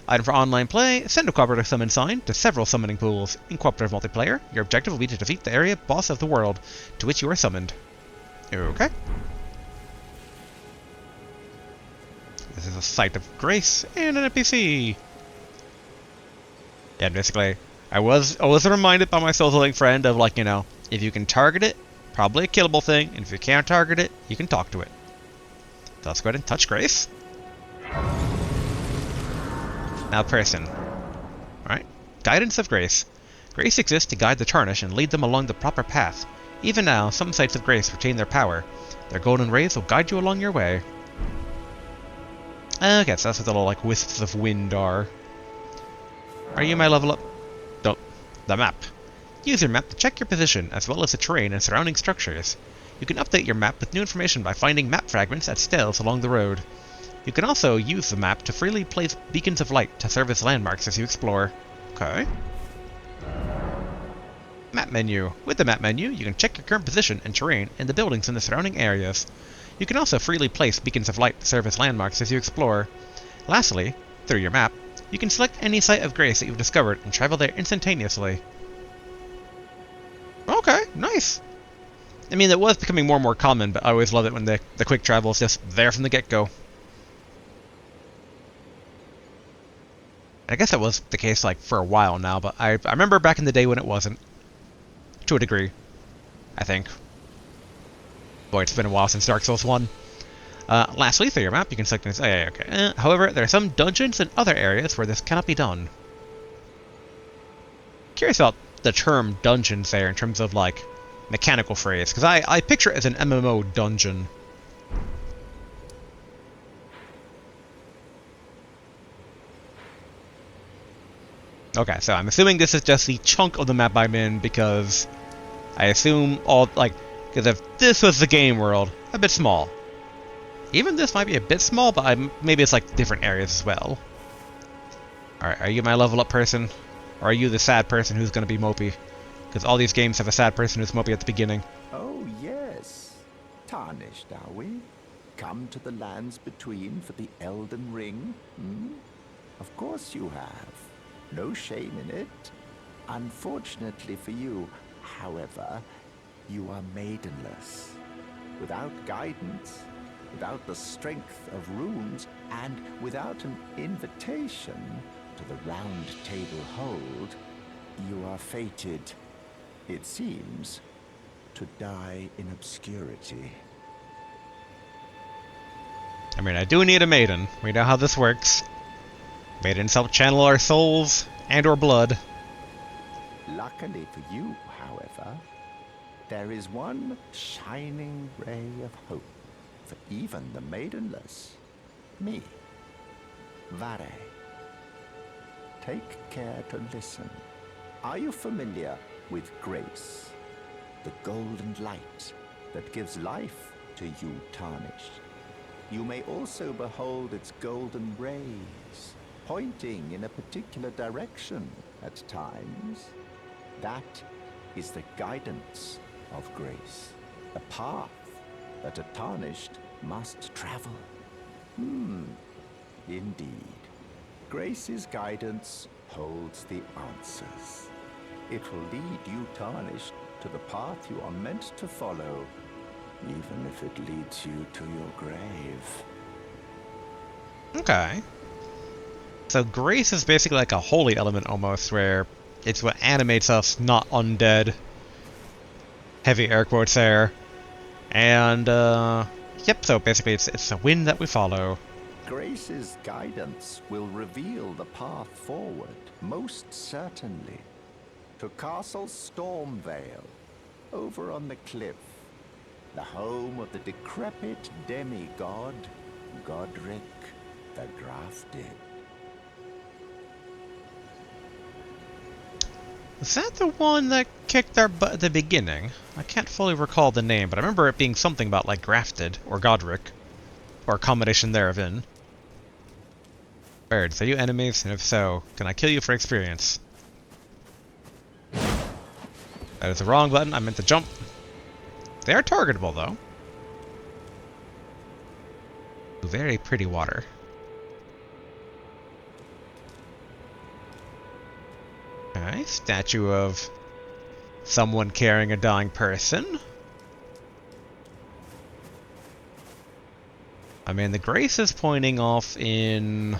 Item for online play, send a cooperative summon sign to several summoning pools. In cooperative multiplayer, your objective will be to defeat the area boss of the world to which you are summoned. Okay. This is a site of grace and an NPC. Yeah, basically, I was reminded by my Souls-like friend of, like, you know, if you can target it, probably a killable thing, and if you can't target it, you can talk to it. So let's go ahead and touch Grace. Now person. Alright. Guidance of Grace. Grace exists to guide the Tarnished and lead them along the proper path. Even now, some sites of grace retain their power. Their golden rays will guide you along your way. Okay, so that's what the little, like, wisps of wind are. Are you my level up? Don't. The map. Use your map to check your position, as well as the terrain and surrounding structures. You can update your map with new information by finding map fragments at stills along the road. You can also use the map to freely place beacons of light to serve as landmarks as you explore. Okay. Map menu. With the map menu, you can check your current position and terrain in the buildings in the surrounding areas. You can also freely place beacons of light to serve as landmarks as you explore. Lastly, through your map, you can select any site of grace that you've discovered and travel there instantaneously. Okay, nice. I mean, it was becoming more and more common, but I always love it when the quick travel is just there from the get-go. I guess that was the case, like, for a while now, but I remember back in the day when it wasn't. To a degree, I think. Boy, it's been a while since Dark Souls 1. Lastly, through your map, you can select... Oh, yeah, okay. However, there are some dungeons and other areas where this cannot be done. Curious about the term dungeons there in terms of, like, mechanical phrase, because I picture it as an MMO dungeon. Okay, so I'm assuming this is just the chunk of the map I'm in, because I assume all, like, because if this was the game world, a bit small. Even this might be a bit small, but maybe it's like different areas as well. Alright, are you my level up person? Or are you the sad person who's going to be mopey? Because all these games have a sad person who's mopey at the beginning. Oh, yes. Tarnished, are we? Come to the lands between for the Elden Ring? Hmm? Of course you have. No shame in it. Unfortunately for you, however, you are maidenless. Without guidance, without the strength of runes, and without an invitation to the Round Table Hold, you are fated, it seems, to die in obscurity. I mean, I do need a maiden. We know how this works. Maidens help channel our souls and or blood. Luckily for you, however, there is one shining ray of hope for even the maidenless. Me. Vare. Take care to listen. Are you familiar with grace? The golden light that gives life to you tarnished. You may also behold its golden rays, pointing in a particular direction at times. That is the guidance of grace, a path that a tarnished must travel. Indeed. Grace's guidance holds the answers. It will lead you tarnished to the path you are meant to follow, even if it leads you to your grave. Okay. So grace is basically like a holy element almost, where it's what animates us, not undead. Heavy air quotes there. And, yep, so basically it's the wind that we follow. Grace's guidance will reveal the path forward, most certainly. To Castle Stormvale, over on the cliff, the home of the decrepit demigod, Godric the Drafted. Is that the one that kicked our butt at the beginning? I can't fully recall the name, but I remember it being something about, like, Grafted, or Godric. Or a combination thereof. Birds, are you enemies? And if so, can I kill you for experience? That is the wrong button, I meant to jump. They are targetable, though. Very pretty water. Okay, statue of someone carrying a dying person. I mean, the grace is pointing off in...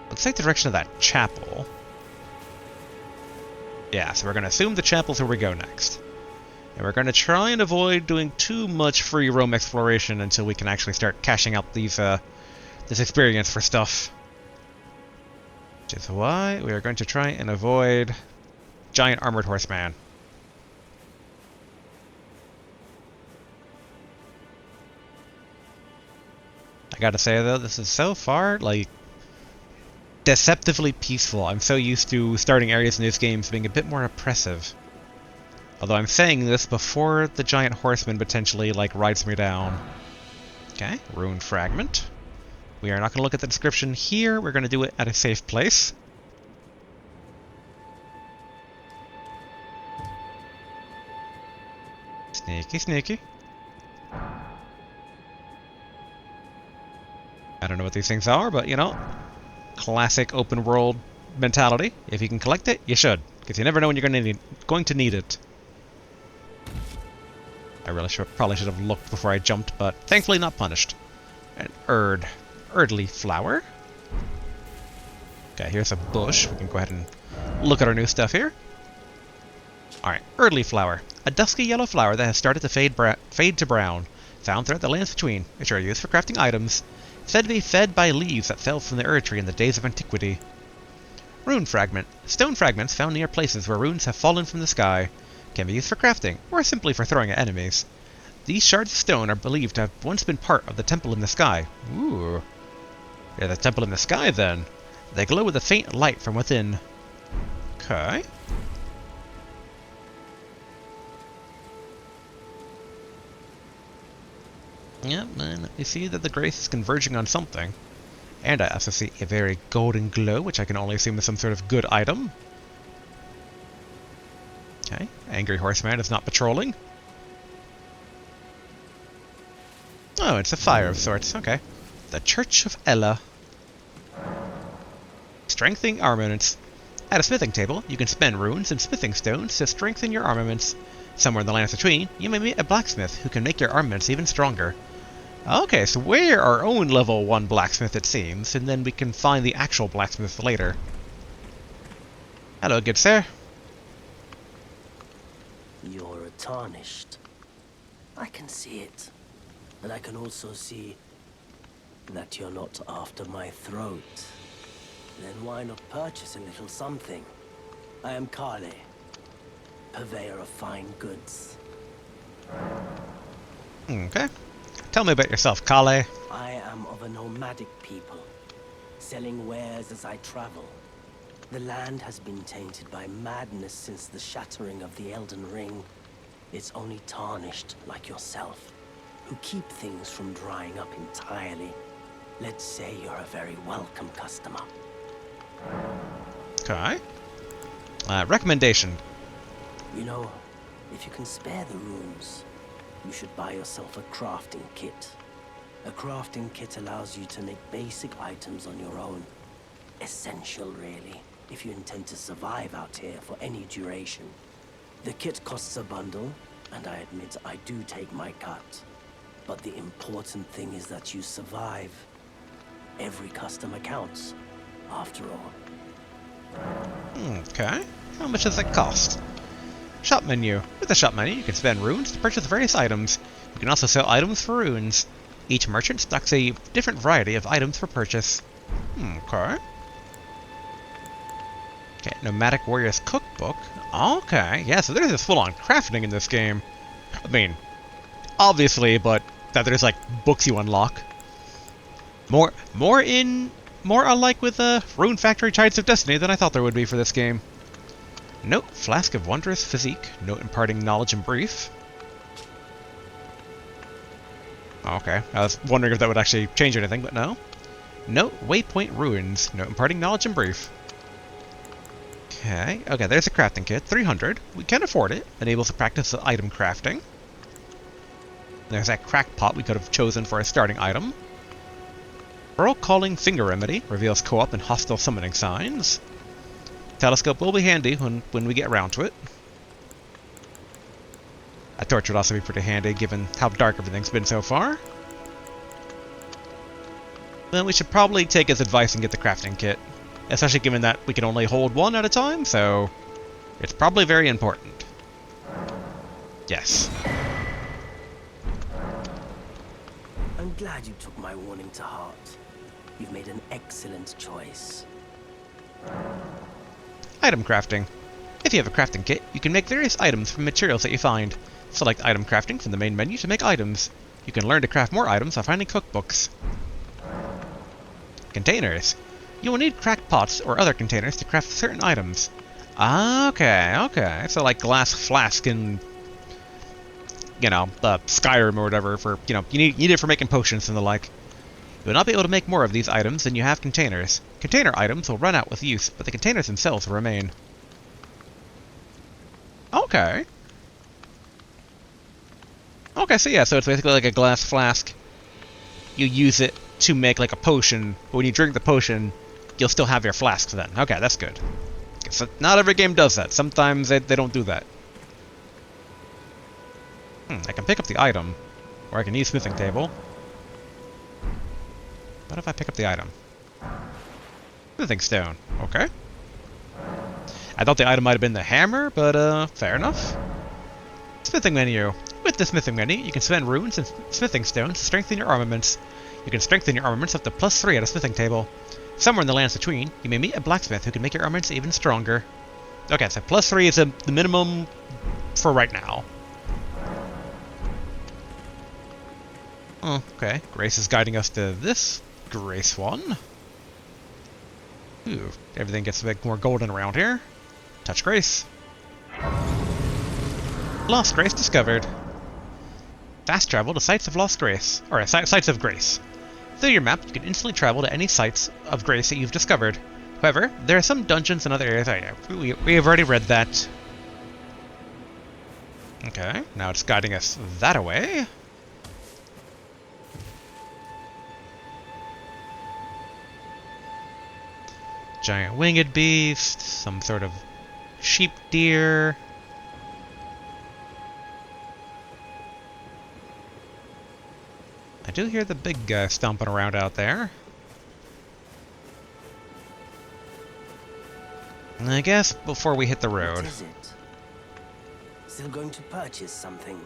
let's take the direction of that chapel. Yeah, so we're going to assume the chapel's where we go next. And we're going to try and avoid doing too much free roam exploration until we can actually start cashing out these, this experience for stuff. Which is why we are going to try and avoid giant armored horseman. I gotta say though, this is so far, like, deceptively peaceful. I'm so used to starting areas in these games being a bit more oppressive. Although I'm saying this before the giant horseman potentially, like, rides me down. Okay, rune fragment. We are not going to look at the description here. We're going to do it at a safe place. Sneaky, sneaky. I don't know what these things are, but, you know, classic open world mentality. If you can collect it, you should, because you never know when you're going to need it. I really probably should have looked before I jumped, but thankfully not punished. An Erdly flower. Okay, here's a bush. We can go ahead and look at our new stuff here. Alright, Erdly flower. A dusky yellow flower that has started to fade to brown. Found throughout the lands between, which are used for crafting items. Said to be fed by leaves that fell from the Erd tree in the days of antiquity. Rune fragment. Stone fragments found near places where runes have fallen from the sky. Can be used for crafting, or simply for throwing at enemies. These shards of stone are believed to have once been part of the temple in the sky. Ooh. Yeah, the temple in the sky, then. They glow with a faint light from within. Okay. Yep, and you see that the grace is converging on something. And I also see a very golden glow, which I can only assume is some sort of good item. Okay, Angry Horseman is not patrolling. Oh, it's a fire of sorts, okay. The Church of Ella. Strengthening armaments. At a smithing table, you can spend runes and smithing stones to strengthen your armaments. Somewhere in the lands between, you may meet a blacksmith who can make your armaments even stronger. Okay, so we're our own level 1 blacksmith, it seems, and then we can find the actual blacksmith later. Hello, good sir. You're tarnished. I can see it. And I can also see that you're not after my throat. Then why not purchase a little something? I am Kale, purveyor of fine goods. Okay. Tell me about yourself, Kale. I am of a nomadic people, selling wares as I travel. The land has been tainted by madness since the shattering of the Elden Ring. It's only tarnished like yourself, who keep things from drying up entirely. Let's say you're a very welcome customer. Okay. Recommendation. You know, if you can spare the runes, you should buy yourself a crafting kit. A crafting kit allows you to make basic items on your own. Essential, really, if you intend to survive out here for any duration. The kit costs a bundle, and I admit I do take my cut. But the important thing is that you survive. Every customer counts, after all. Okay. How much does it cost? Shop menu. With the shop menu, you can spend runes to purchase various items. You can also sell items for runes. Each merchant stocks a different variety of items for purchase. Okay. Okay, Nomadic Warrior's Cookbook. Okay, yeah, so there's this full-on crafting in this game. I mean, obviously, but that there's, like, books you unlock. More unlike with Rune Factory Tides of Destiny than I thought there would be for this game. Note, Flask of Wondrous Physique. Note imparting knowledge and brief. Okay, I was wondering if that would actually change anything, but no. Note, Waypoint Ruins. Note imparting knowledge and brief. Okay, there's a crafting kit. 300. We can afford it. Enables to practice item crafting. There's that crackpot we could have chosen for a starting item. Pearl Calling Finger Remedy. Reveals co-op and hostile summoning signs. Telescope will be handy when we get around to it. A torch would also be pretty handy given how dark everything's been so far. Then we should probably take his advice and get the crafting kit. Especially given that we can only hold one at a time, so it's probably very important. Yes. I'm glad you took my warning to heart. You've made an excellent choice. Item crafting. If you have a crafting kit, you can make various items from materials that you find. Select item crafting from the main menu to make items. You can learn to craft more items by finding cookbooks. Containers. You will need cracked pots or other containers to craft certain items. Okay. So like glass flask in, Skyrim or whatever for, you need it for making potions and the like. You will not be able to make more of these items than you have containers. Container items will run out with use, but the containers themselves will remain. Okay. Okay, so yeah, so it's basically like a glass flask. You use it to make like a potion, but when you drink the potion, you'll still have your flask then. Okay, that's good. So not every game does that. Sometimes they don't do that. I can pick up the item, or I can use smithing table. What if I pick up the item? Smithing stone. Okay. I thought the item might have been the hammer, but fair enough. Smithing menu. With the smithing menu, you can spend runes and smithing stones to strengthen your armaments. You can strengthen your armaments up to +3 at a smithing table. Somewhere in the lands between, you may meet a blacksmith who can make your armaments even stronger. Okay, so +3 is the minimum for right now. Oh, okay. Grace is guiding us to this Grace one. Ooh, everything gets a bit more golden around here. Touch Grace. Lost Grace discovered. Fast travel to sites of Lost Grace, or sites of Grace. Through your map, you can instantly travel to any sites of Grace that you've discovered. However, there are some dungeons and other areas. Oh yeah, we have already read that. Okay, now it's guiding us that away. Giant winged beast, some sort of sheep deer. I do hear the big guy stomping around out there. I guess before we hit the road. What is it? Still going to purchase something?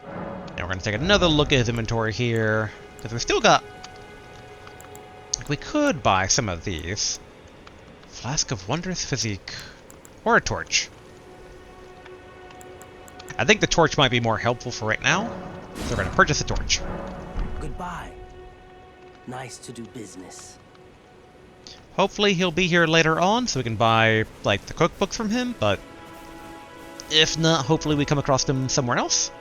And we're going to take another look at his inventory here. Because we still got... We could buy some of these. Flask of Wondrous Physique. Or a torch. I think the torch might be more helpful for right now. So we're going to purchase a torch. Goodbye. Nice to do business. Hopefully he'll be here later on so we can buy, like, the cookbooks from him, but... If not, hopefully we come across them somewhere else.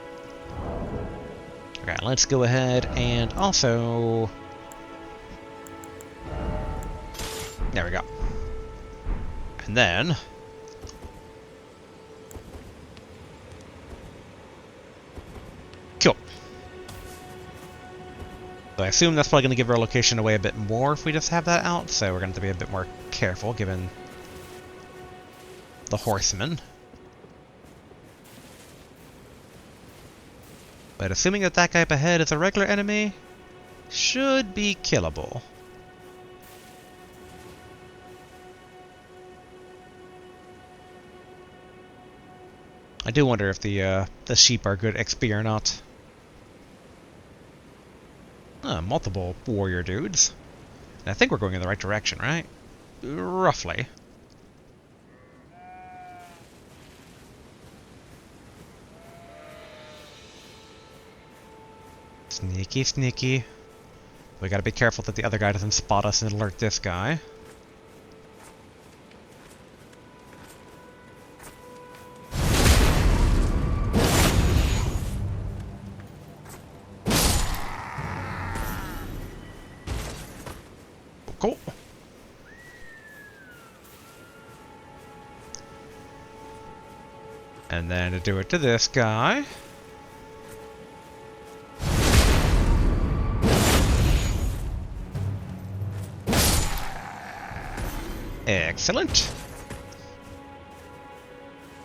Okay, let's go ahead and also... There we go. And then... Cool. So I assume that's probably going to give our location away a bit more if we just have that out, so we're going to have to be a bit more careful given the horsemen. But assuming that that guy up ahead is a regular enemy, should be killable. I do wonder if the sheep are good XP or not. Multiple warrior dudes. And I think we're going in the right direction, right? Roughly. Sneaky, sneaky. We gotta be careful that the other guy doesn't spot us and alert this guy. Cool. And then to do it to this guy. Excellent.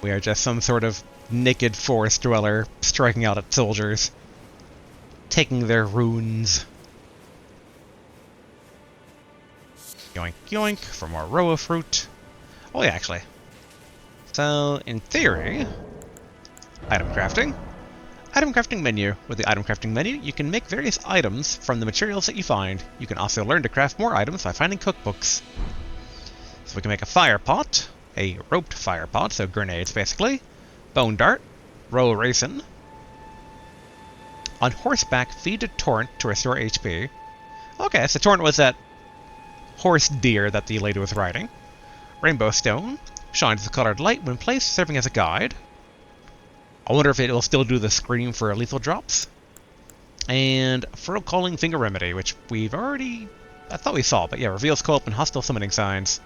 We are just some sort of naked forest dweller striking out at soldiers, taking their runes. Yoink yoink for more roa fruit. Oh yeah, actually. So, in theory, item crafting. Item crafting menu. With the item crafting menu, you can make various items from the materials that you find. You can also learn to craft more items by finding cookbooks. So we can make a fire pot. a roped fire pod, so grenades basically, bone dart, roll raisin. On horseback, feed a torrent to restore HP. Okay, so torrent was that horse deer that the lady was riding. Rainbow stone shines the colored light when placed, serving as a guide. I wonder if it will still do the scream for lethal drops. And Furrow Calling Finger Remedy, which we've already... I thought we saw, but yeah, reveals co-op and hostile summoning signs.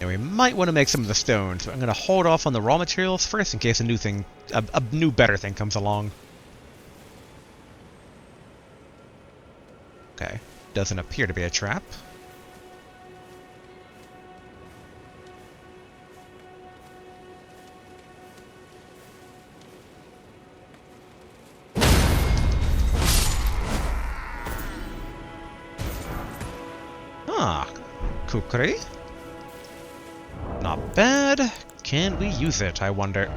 And we might want to make some of the stones, but I'm going to hold off on the raw materials first in case a new thing, a new better thing comes along. Okay, doesn't appear to be a trap. Ah, kukri. Not bad. Can we use it, I wonder?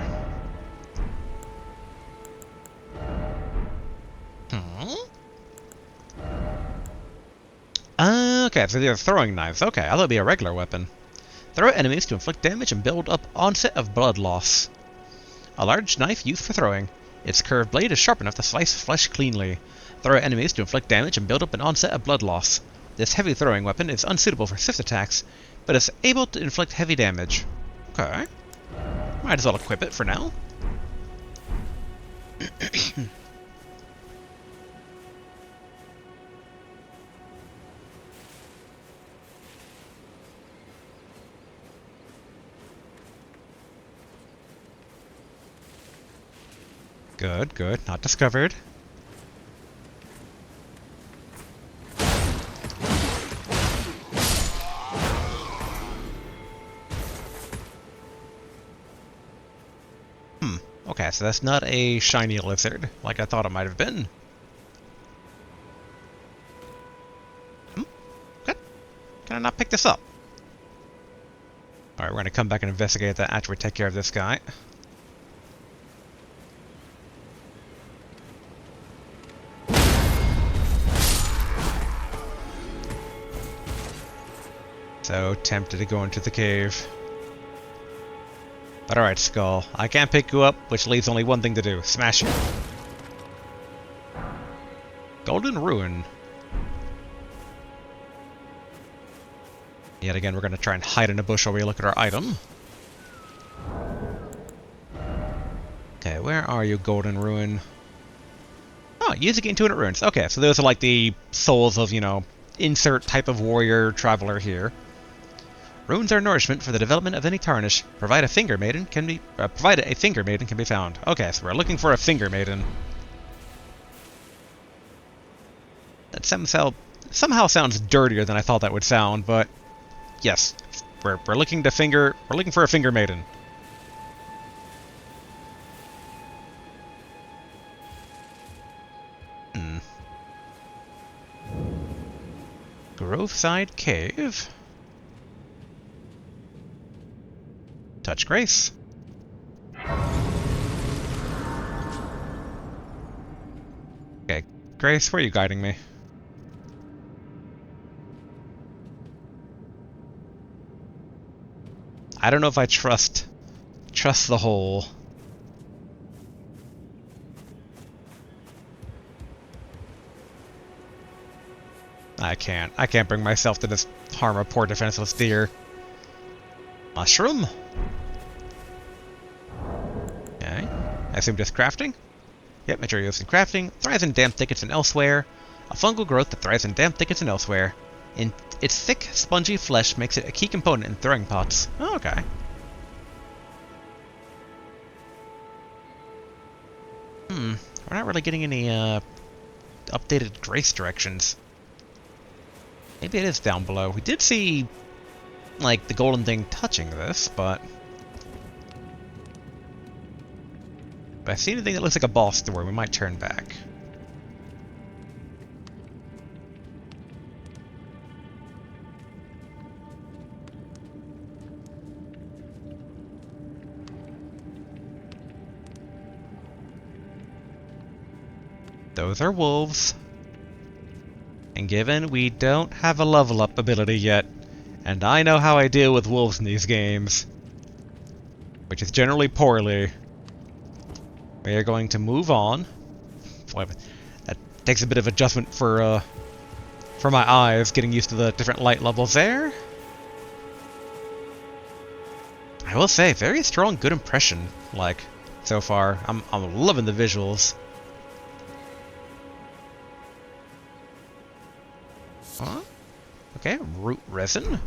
Okay, so they're throwing knives. Okay, I thought it'd be a regular weapon. Throw at enemies to inflict damage and build up onset of blood loss. A large knife used for throwing. Its curved blade is sharp enough to slice flesh cleanly. Throw at enemies to inflict damage and build up an onset of blood loss. This heavy throwing weapon is unsuitable for swift attacks, but is able to inflict heavy damage. Okay. Might as well equip it for now. Good, good. Not discovered. Okay, so that's not a shiny lizard, like I thought it might have been. Good. Can I not pick this up? Alright, we're gonna come back and investigate that after we take care of this guy. So tempted to go into the cave. But alright, Skull. I can't pick you up, which leaves only one thing to do. Smash you. Golden Ruin. Yet again, we're going to try and hide in a bush while we look at our item. Okay, where are you, Golden Ruin? Oh, use again 200 runes. Okay, so those are like the souls of, you know, insert type of warrior traveler here. Runes are nourishment for the development of any tarnish. Provided a finger maiden can be found. Okay, so we're looking for a finger maiden. That somehow sounds dirtier than I thought that would sound, but yes, we're looking for a finger maiden. Groveside Cave. Touch Grace. Okay, Grace, where are you guiding me? I don't know if I trust the hole. I can't bring myself to just harm a poor defenseless deer. Mushroom? Okay. I assume just crafting? Yep, material used in crafting. Thrives in damp thickets and elsewhere. A fungal growth that thrives in damp thickets and elsewhere. Its thick, spongy flesh makes it a key component in throwing pots. Oh, okay. We're not really getting any, updated grace directions. Maybe it is down below. We did see, like, the golden thing touching this, but... If I see anything that looks like a boss door, we might turn back. Those are wolves. And given we don't have a level up ability yet, and I know how I deal with wolves in these games, which is generally poorly, we are going to move on. Boy, that takes a bit of adjustment for my eyes, getting used to the different light levels there. I will say, very strong, good impression, like, so far. I'm loving the visuals. Huh? Okay, root resin.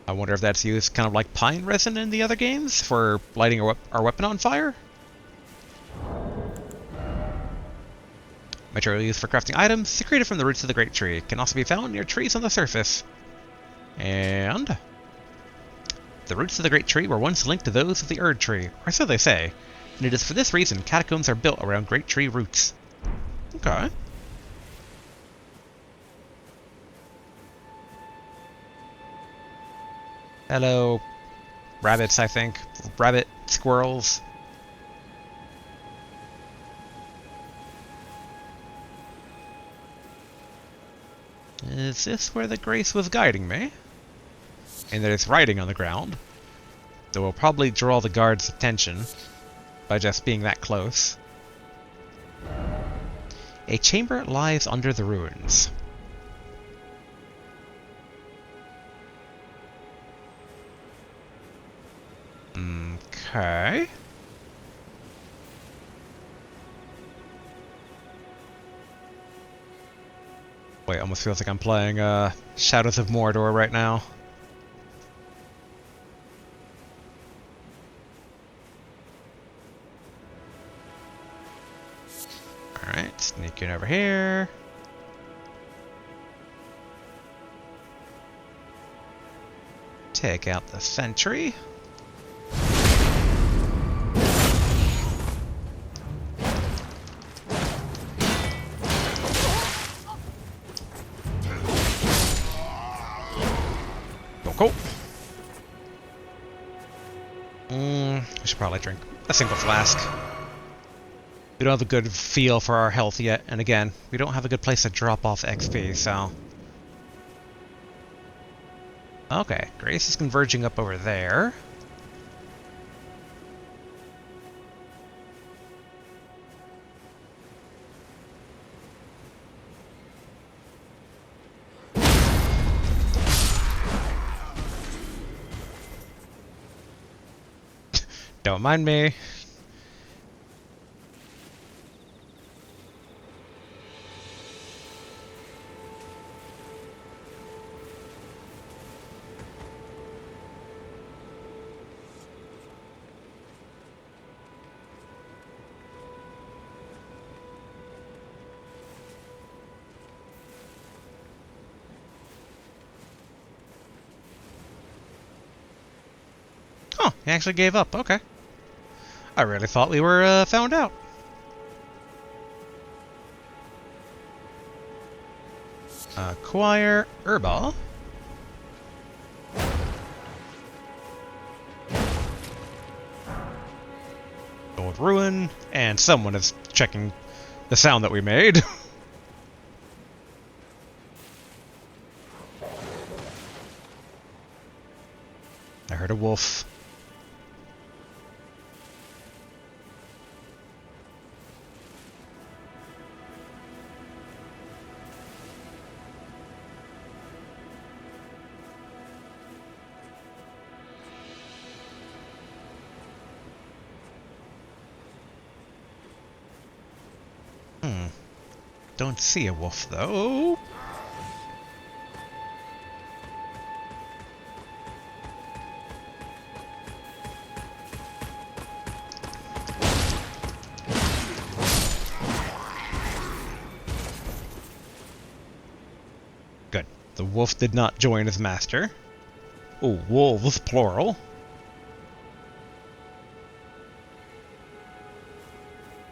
I wonder if that's used kind of like pine resin in the other games for lighting our weapon on fire? Material used for crafting items, secreted from the roots of the great tree. Can also be found near trees on the surface. And the roots of the great tree were once linked to those of the Erd tree, or so they say, and it is for this reason catacombs are built around great tree roots. Okay. Hello, rabbits, I think. Rabbit squirrels. Is this where the Grace was guiding me? And there's writing on the ground, that will probably draw the guards' attention by just being that close. A chamber lies under the ruins. Okay. Wait, almost feels like I'm playing Shadows of Mordor right now. Alright, sneaking over here. Take out the sentry. Cool. I should probably drink a single flask. We don't have a good feel for our health yet, and again, we don't have a good place to drop off XP, so... Okay, Grace is converging up over there. Don't mind me. Oh, he actually gave up. Okay. I really thought we were found out. Acquire Herbal. Old Ruin, and someone is checking the sound that we made. I heard a wolf. Don't see a wolf, though. Good. The wolf did not join his master. Oh, wolves, plural.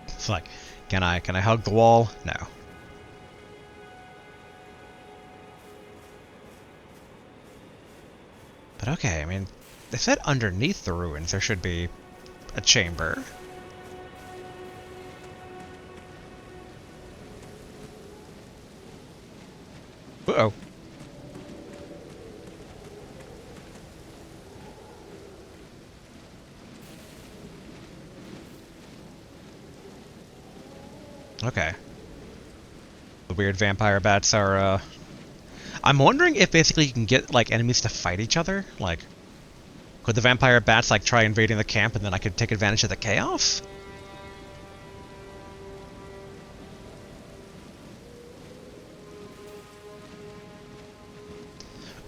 It's like, can I hug the wall? No. But okay, I mean, they said underneath the ruins there should be a chamber. Uh-oh. Okay. The weird vampire bats are, I'm wondering if basically you can get, like, enemies to fight each other? Like, could the vampire bats, like, try invading the camp and then I could take advantage of the chaos?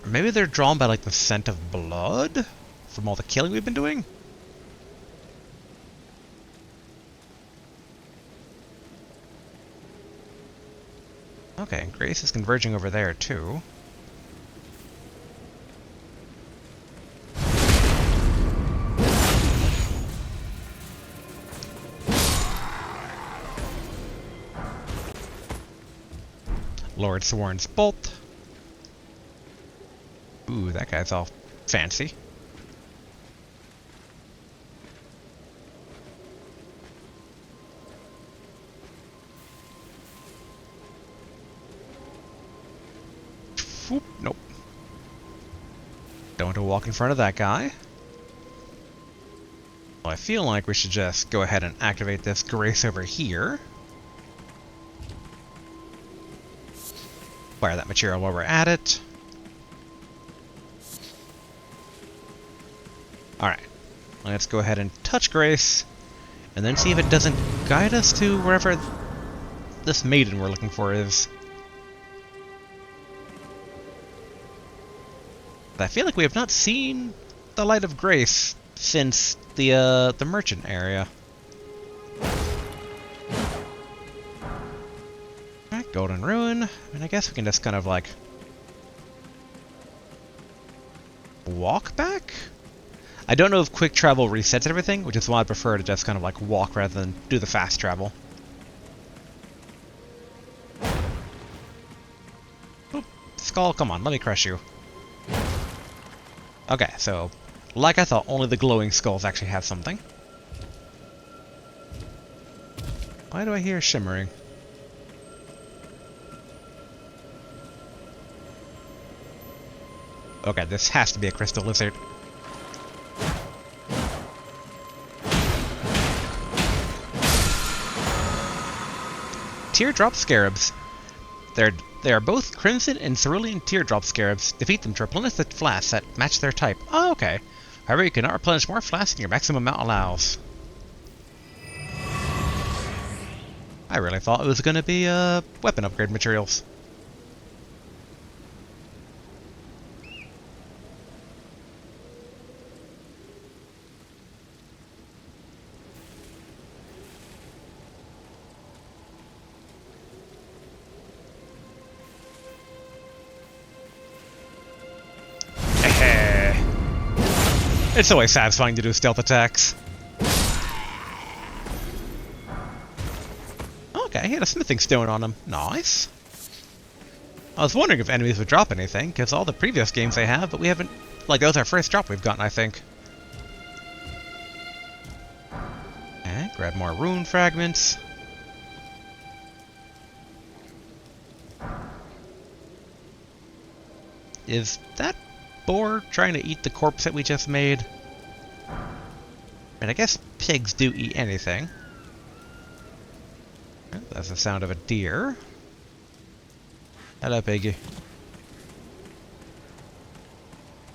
Or maybe they're drawn by, like, the scent of blood? From all the killing we've been doing? Okay, Grace is converging over there, too. Lord Sworn's Bolt. Ooh, that guy's all fancy. Whoop, nope. Don't want to walk in front of that guy. Well, I feel like we should just go ahead and activate this Grace over here. Fire that material while we're at it. Alright. Let's go ahead and touch Grace, and then see if it doesn't guide us to wherever this maiden we're looking for is. I feel like we have not seen the Light of Grace since the merchant area. Alright, Golden Ruin. I mean, I guess we can just kind of, like, walk back? I don't know if quick travel resets everything, which is why I prefer to just kind of, like, walk rather than do the fast travel. Oop, Skull, come on, let me crush you. Okay, so, like I thought, only the glowing skulls actually have something. Why do I hear shimmering? Okay, this has to be a crystal lizard. Teardrop scarabs. They are both crimson and cerulean teardrop scarabs. Defeat them to replenish the flasks that match their type. Oh, okay. However, you cannot replenish more flasks than your maximum amount allows. I really thought it was going to be weapon upgrade materials. It's always satisfying to do stealth attacks. Okay, he had a smithing stone on him. Nice. I was wondering if enemies would drop anything, because all the previous games they have, but we haven't... Like, that was our first drop we've gotten, I think. Okay, grab more rune fragments. Is that boar trying to eat the corpse that we just made? And I guess pigs do eat anything. That's the sound of a deer. Hello, piggy.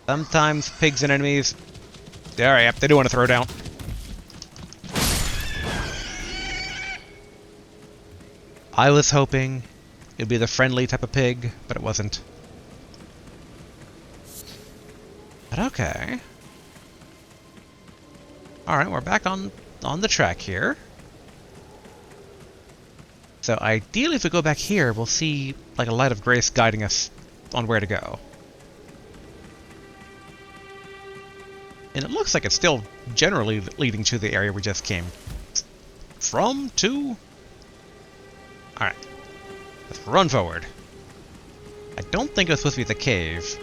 Sometimes pigs and enemies... Alright, yep, they do want to throw down. I was hoping it'd be the friendly type of pig, but it wasn't. But okay. Alright, we're back on the track here. So ideally if we go back here, we'll see like a light of grace guiding us on where to go. And it looks like it's still generally leading to the area we just came from, to... Alright. Let's run forward. I don't think it was supposed to be the cave,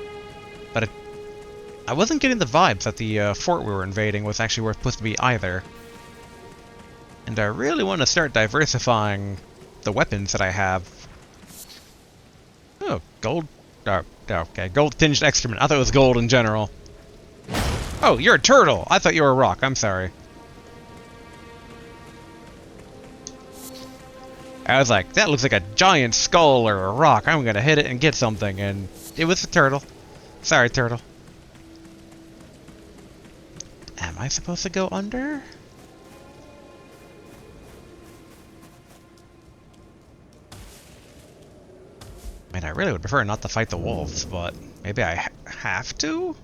but I wasn't getting the vibes that the fort we were invading was actually supposed to be either. And I really want to start diversifying the weapons that I have. Oh, gold Oh, okay. Gold-tinged excrement. I thought it was gold in general. Oh, you're a turtle! I thought you were a rock. I'm sorry. I was like, that looks like a giant skull or a rock. I'm gonna hit it and get something, and it was a turtle. Sorry, turtle. Am I supposed to go under? I mean, I really would prefer not to fight the wolves, but maybe I have to?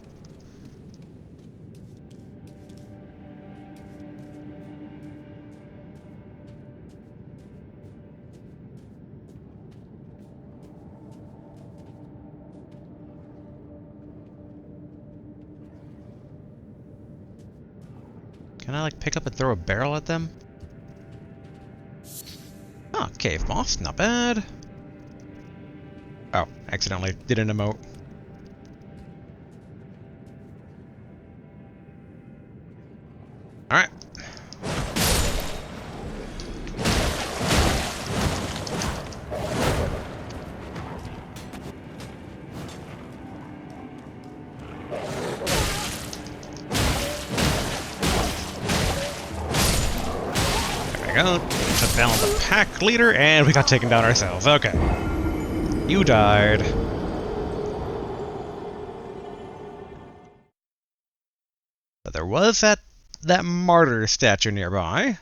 Can I, like, pick up and throw a barrel at them? Oh, cave moss, not bad. Oh, accidentally did an emote. Alright. There we go. Took down the pack leader, and we got taken down ourselves. Okay. You died. But there was that martyr statue nearby.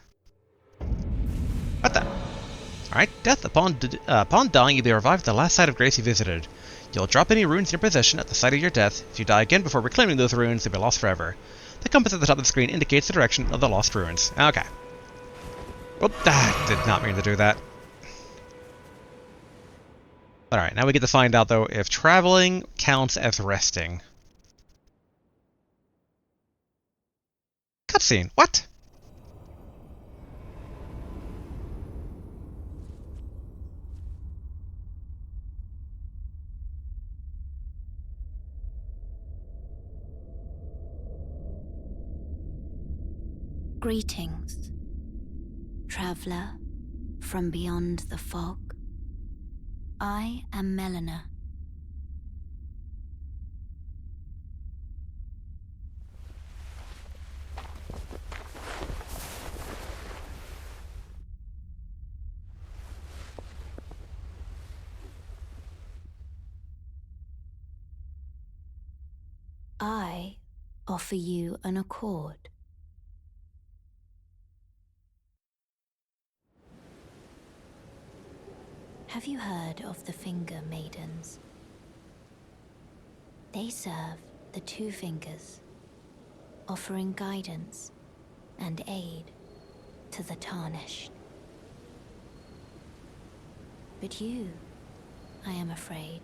What the? Alright, death. Upon dying, you'll be revived at the last site of grace you visited. You'll drop any runes in your possession at the site of your death. If you die again before reclaiming those runes, they'll be lost forever. The compass at the top of the screen indicates the direction of the lost ruins. Okay. Whoop, I did not mean to do that. Alright, now we get to find out, though, if traveling counts as resting. Cutscene. What? Greetings, traveler from beyond the fog. I am Melina. I offer you an accord. Have you heard of the Finger Maidens? They serve the two fingers, offering guidance and aid to the tarnished. But you, I am afraid,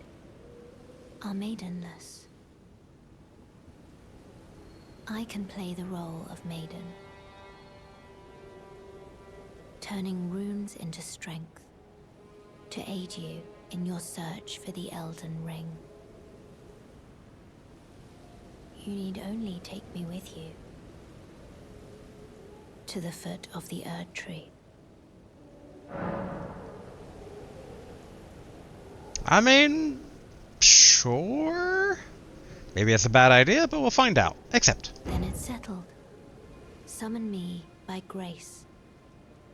are maidenless. I can play the role of maiden, turning runes into strength to aid you in your search for the Elden Ring. You need only take me with you to the foot of the Erd Tree. I mean, sure. Maybe it's a bad idea, but we'll find out. Accept. Then it's settled. Summon me by grace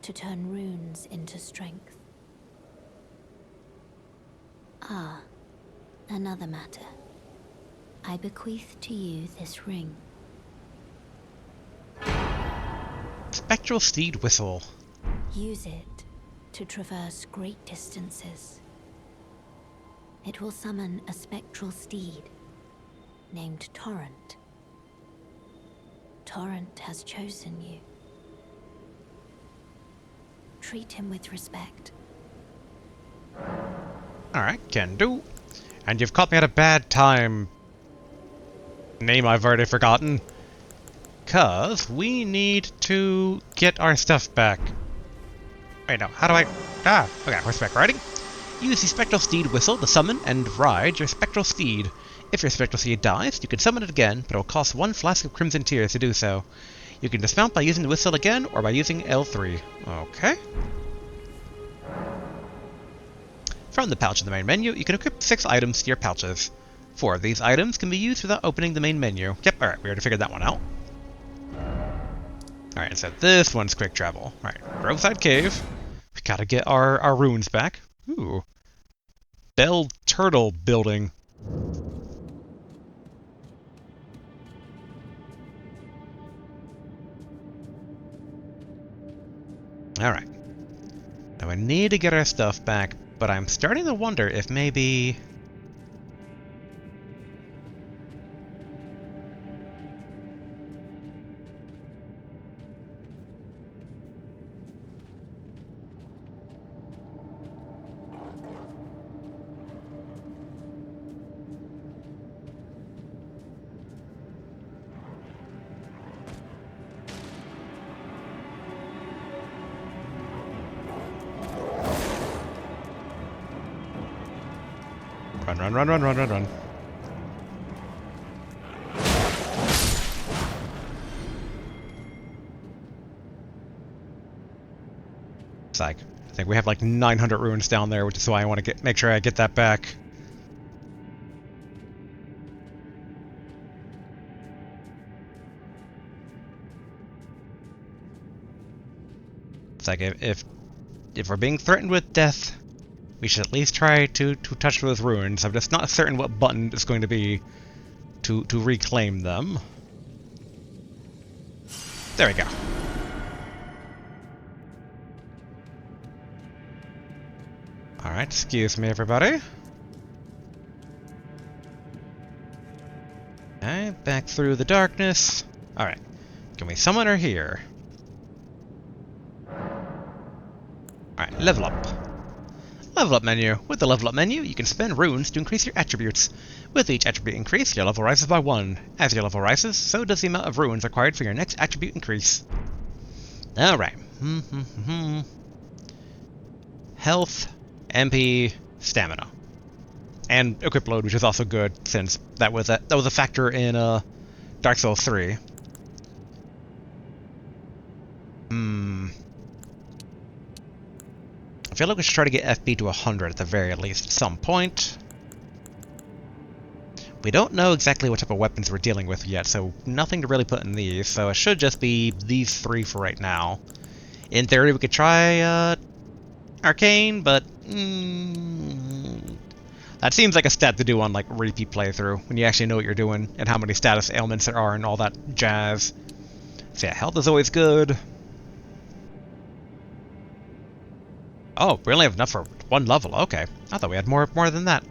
to turn runes into strength. Ah, another matter. I bequeath to you this ring. Spectral Steed Whistle. Use it to traverse great distances. It will summon a spectral steed named Torrent. Torrent has chosen you. Treat him with respect. Alright, can do. And you've caught me at a bad time. Name I've already forgotten. 'Cause we need to get our stuff back. Wait, no, how do I... Ah, okay, horseback riding. Use the Spectral Steed Whistle to summon and ride your Spectral Steed. If your Spectral Steed dies, you can summon it again, but it will cost 1 flask of Crimson Tears to do so. You can dismount by using the whistle again, or by using L3. Okay. From the pouch in the main menu, you can equip 6 items to your pouches. 4 of these items can be used without opening the main menu. Yep, alright, we already figured that one out. Alright, so this one's quick travel. Alright, Groveside Cave. We gotta get our runes back. Ooh. Bell Turtle Building. Alright. Now we need to get our stuff back, but I'm starting to wonder if maybe... Run. Psych. I think we have like 900 runes down there, which is why I want to make sure I get that back. It's like if we're being threatened with death, we should at least try to touch those ruins. I'm just not certain what button is going to be to reclaim them. There we go. Alright, excuse me everybody. Okay, back through the darkness. Alright, can we summon her here? Alright, level up. Level up menu. With the level up menu, you can spend runes to increase your attributes. With each attribute increase, your level rises by 1. As your level rises, so does the amount of runes required for your next attribute increase. Alright. Health, MP, stamina. And equip load, which is also good, since that was a factor in Dark Souls 3. I feel like we should try to get FP to 100 at the very least at some point. We don't know exactly what type of weapons we're dealing with yet, so nothing to really put in these, so it should just be these 3 for right now. In theory, we could try Arcane, but that seems like a stat to do on like repeat playthrough, when you actually know what you're doing, and how many status ailments there are and all that jazz. So yeah, health is always good. Oh, we only have enough for 1 level. Okay. I thought we had more than that.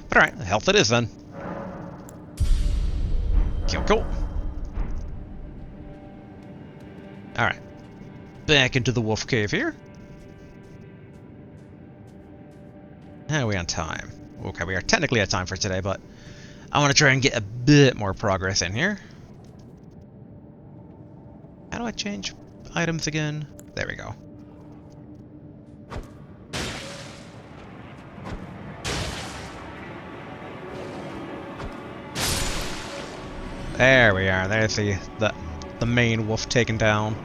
But alright, health it is then. Cool. Alright. Back into the wolf cave here. How are we on time? Okay, we are technically at time for today, but I want to try and get a bit more progress in here. How do I change items again? There we go. There we are. There's the main wolf taken down.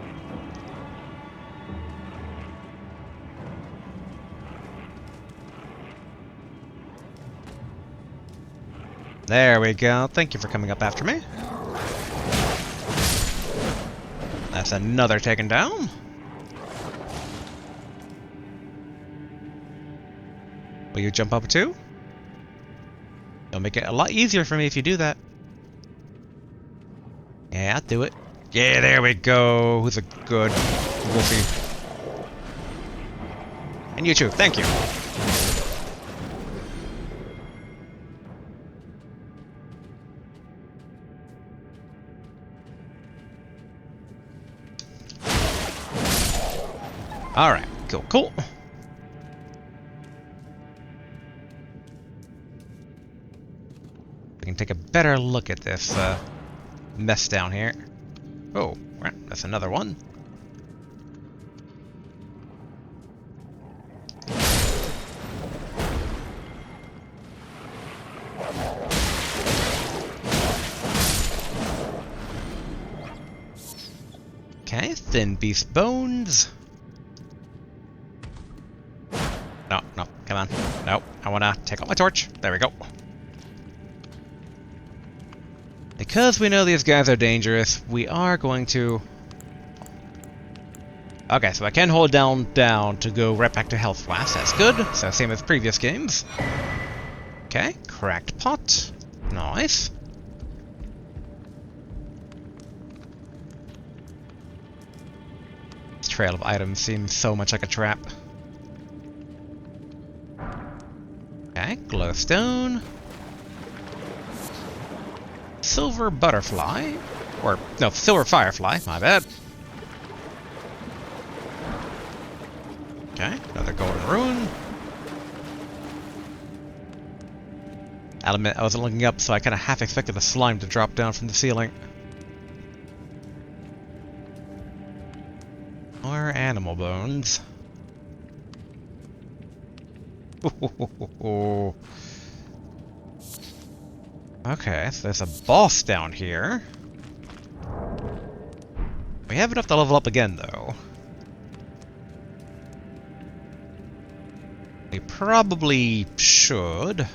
There we go. Thank you for coming up after me. That's another taken down. Will you jump up too? It'll make it a lot easier for me if you do that. Yeah, I'll do it. Yeah, there we go. Who's a good wolfie? And you too. Thank you. Alright, cool. We can take a better look at this mess down here. Oh, that's another one. Okay, thin beast bones. No, no, come on. No, I wanna take out my torch. There we go. Because we know these guys are dangerous, we are going to... Okay, so I can hold down to go right back to health flask. That's good. So same as previous games. Okay, cracked pot. Nice. This trail of items seems so much like a trap. Okay, glowstone. Silver butterfly. Or, no, silver firefly, my bad. Okay, another golden rune. I'll admit, I wasn't looking up, so I kind of half expected a slime to drop down from the ceiling. More animal bones. Okay, so there's a boss down here. We have enough to level up again, though. We probably should.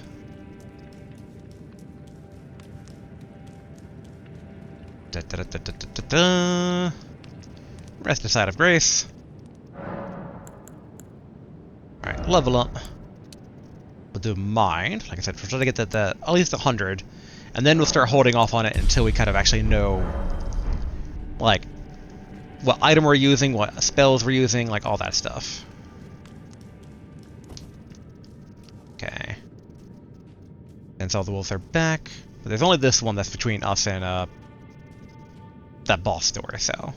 Rest aside of grace. Alright, level up. We'll do mind. Like I said, we're trying to get that at least 100. And then we'll start holding off on it until we kind of actually know, like, what item we're using, what spells we're using, like all that stuff. Okay. And so the wolves are back. But there's only this one that's between us and that boss door, so.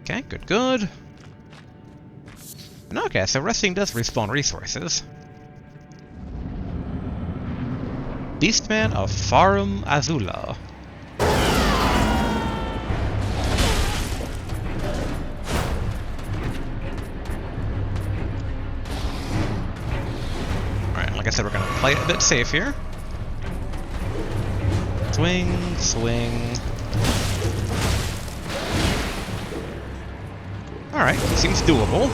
Okay, good, good. And okay, so resting does respawn resources. Beastman of Farum Azula. Alright, like I said, we're gonna play it a bit safe here. Swing, swing. Alright, seems doable.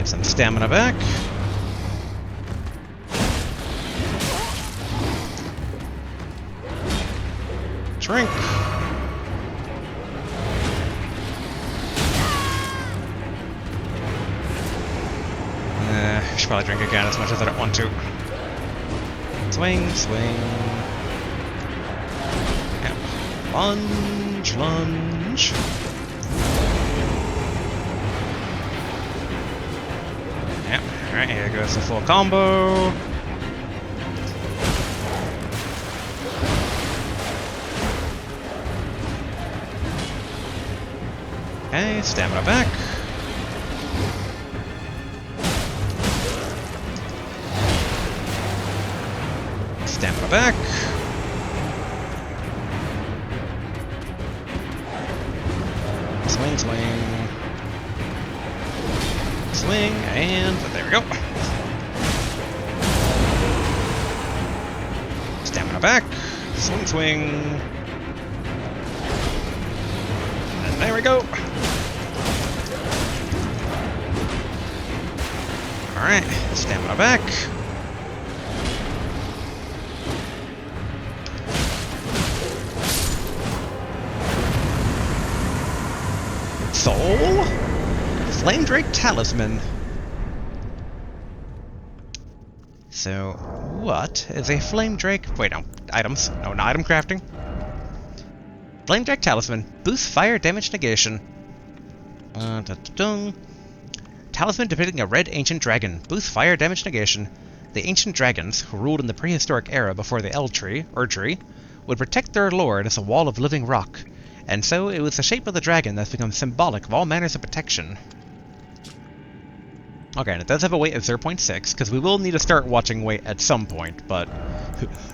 Some stamina back. Drink. I should probably drink again as much as I don't want to. Swing, swing. Yep. Lunge, lunge. Alright, here goes the full combo. Okay, stamina back. Stamina back. Swing, swing. Swing, and there we go. Stamina back. Swing, swing. And there we go. Alright, stamina back. Soul? Flame Drake Talisman. So, what is a Flame Drake? Wait, no. Items. No, not item crafting. Flame Drake Talisman. Boosts fire damage negation. Talisman depicting a red ancient dragon. Boosts fire damage negation. The ancient dragons, who ruled in the prehistoric era before the Erdtree, would protect their lord as a wall of living rock. And so it was the shape of the dragon that's become symbolic of all manners of protection. Okay, and it does have a weight of 0.6, because we will need to start watching weight at some point, but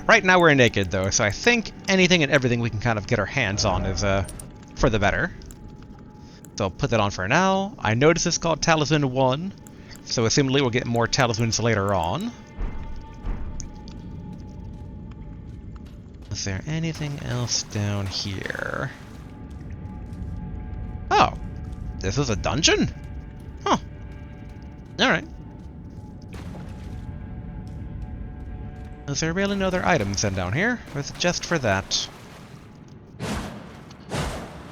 right now we're naked, though, so I think anything and everything we can kind of get our hands on is for the better. So I'll put that on for now. I notice it's called Talisman 1, so assumably we'll get more talismans later on. Is there anything else down here? Oh, this is a dungeon? Huh. Alright. Is there really no other items then down here? Or is it just for that?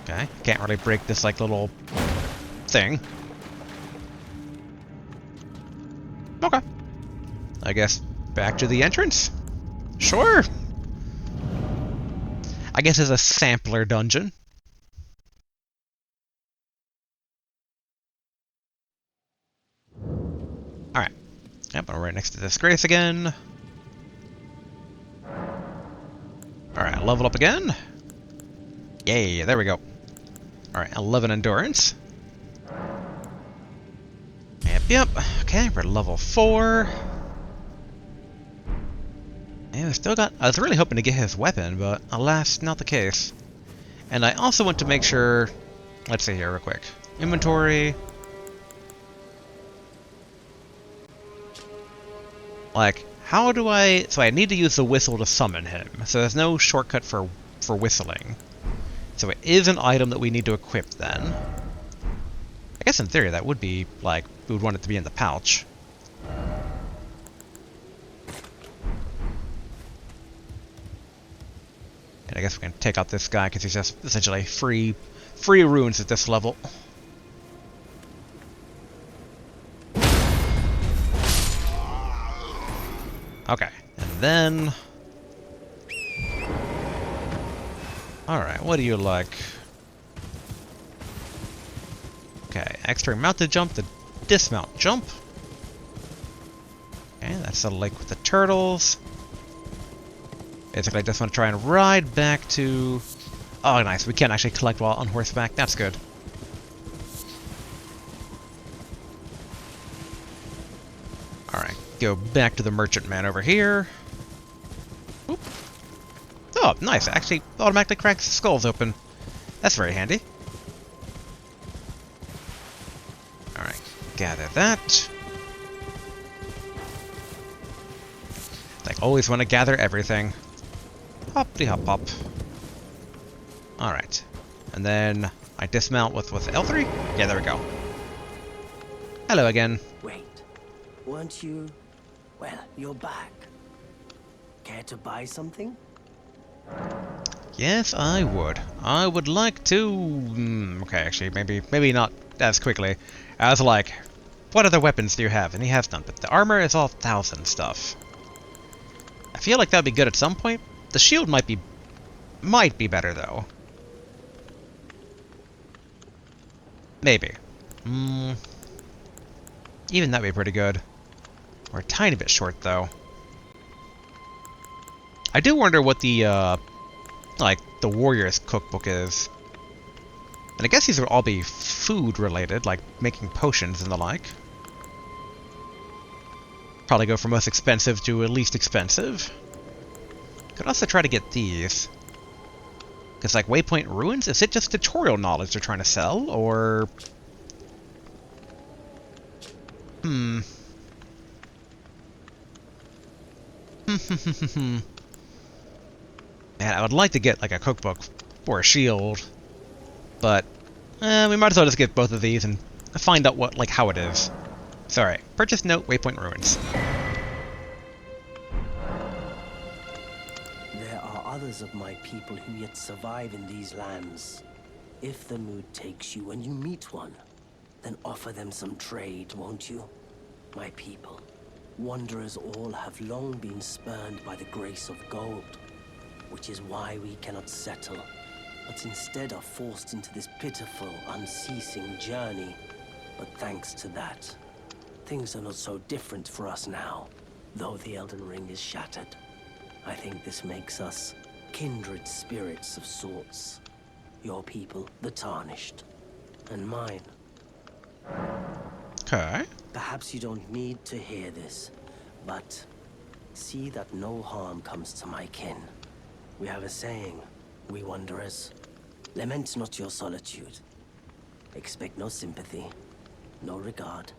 Okay, can't really break this like little thing. Okay. I guess back to the entrance? Sure. I guess it's a sampler dungeon. Alright. Yep, I'm right next to this Grace again. Alright, level up again. Yay, there we go. Alright, 11 endurance. Yep. Okay, we're level 4. And we still got... I was really hoping to get his weapon, but alas, not the case. And I also want to make sure... Let's see here real quick. Inventory... Like, how do I... So I need to use the whistle to summon him. So there's no shortcut for whistling. So it is an item that we need to equip then. I guess in theory that would be, like, we would want it to be in the pouch. And I guess we can take out this guy because he's just essentially free runes at this level. Okay, and then... Alright, what do you like? Okay, extra mounted jump, the dismount jump. Okay, that's the lake with the turtles. Basically, I just want to try and ride back to... Oh, nice, we can actually collect while on horseback, that's good. Alright, go back to the merchant man over here. Oop. Oh, nice, actually automatically cracks the skulls open. That's very handy. Alright, gather that. Like, always want to gather everything. Hoppity hop hop. Alright. And then I dismount with L3? Yeah, there we go. Hello again. Wait, weren't you... Well, you're back. Care to buy something? Yes, I would. I would like to... okay, actually, maybe not as quickly. I was like, what other weapons do you have? And he has none, but the armor is all 1,000 stuff. I feel like that'd be good at some point. The shield might be better, though. Maybe. Even that'd be pretty good. We're a tiny bit short, though. I do wonder what the, like, the Warrior's Cookbook is. And I guess these would all be food-related, like making potions and the like. Probably go from most expensive to least expensive. Could also try to get these. Because, like, Waypoint Ruins, is it just tutorial knowledge they're trying to sell, or... Man, I would like to get, like, a cookbook or a shield, but we might as well just get both of these and find out what, like, how it is. So, alright. Purchase note, Waypoint Ruins. There are others of my people who yet survive in these lands. If the mood takes you and you meet one, then offer them some trade, won't you? My people, wanderers all have long been spurned by the grace of gold, which is why we cannot settle, but instead are forced into this pitiful, unceasing journey. But thanks to that, things are not so different for us now. Though the Elden Ring is shattered, I think this makes us kindred spirits of sorts. Your people, the Tarnished, and mine. Okay. Perhaps you don't need to hear this, but see that no harm comes to my kin. We have a saying, we wanderers. Lament not your solitude. Expect no sympathy, no regard,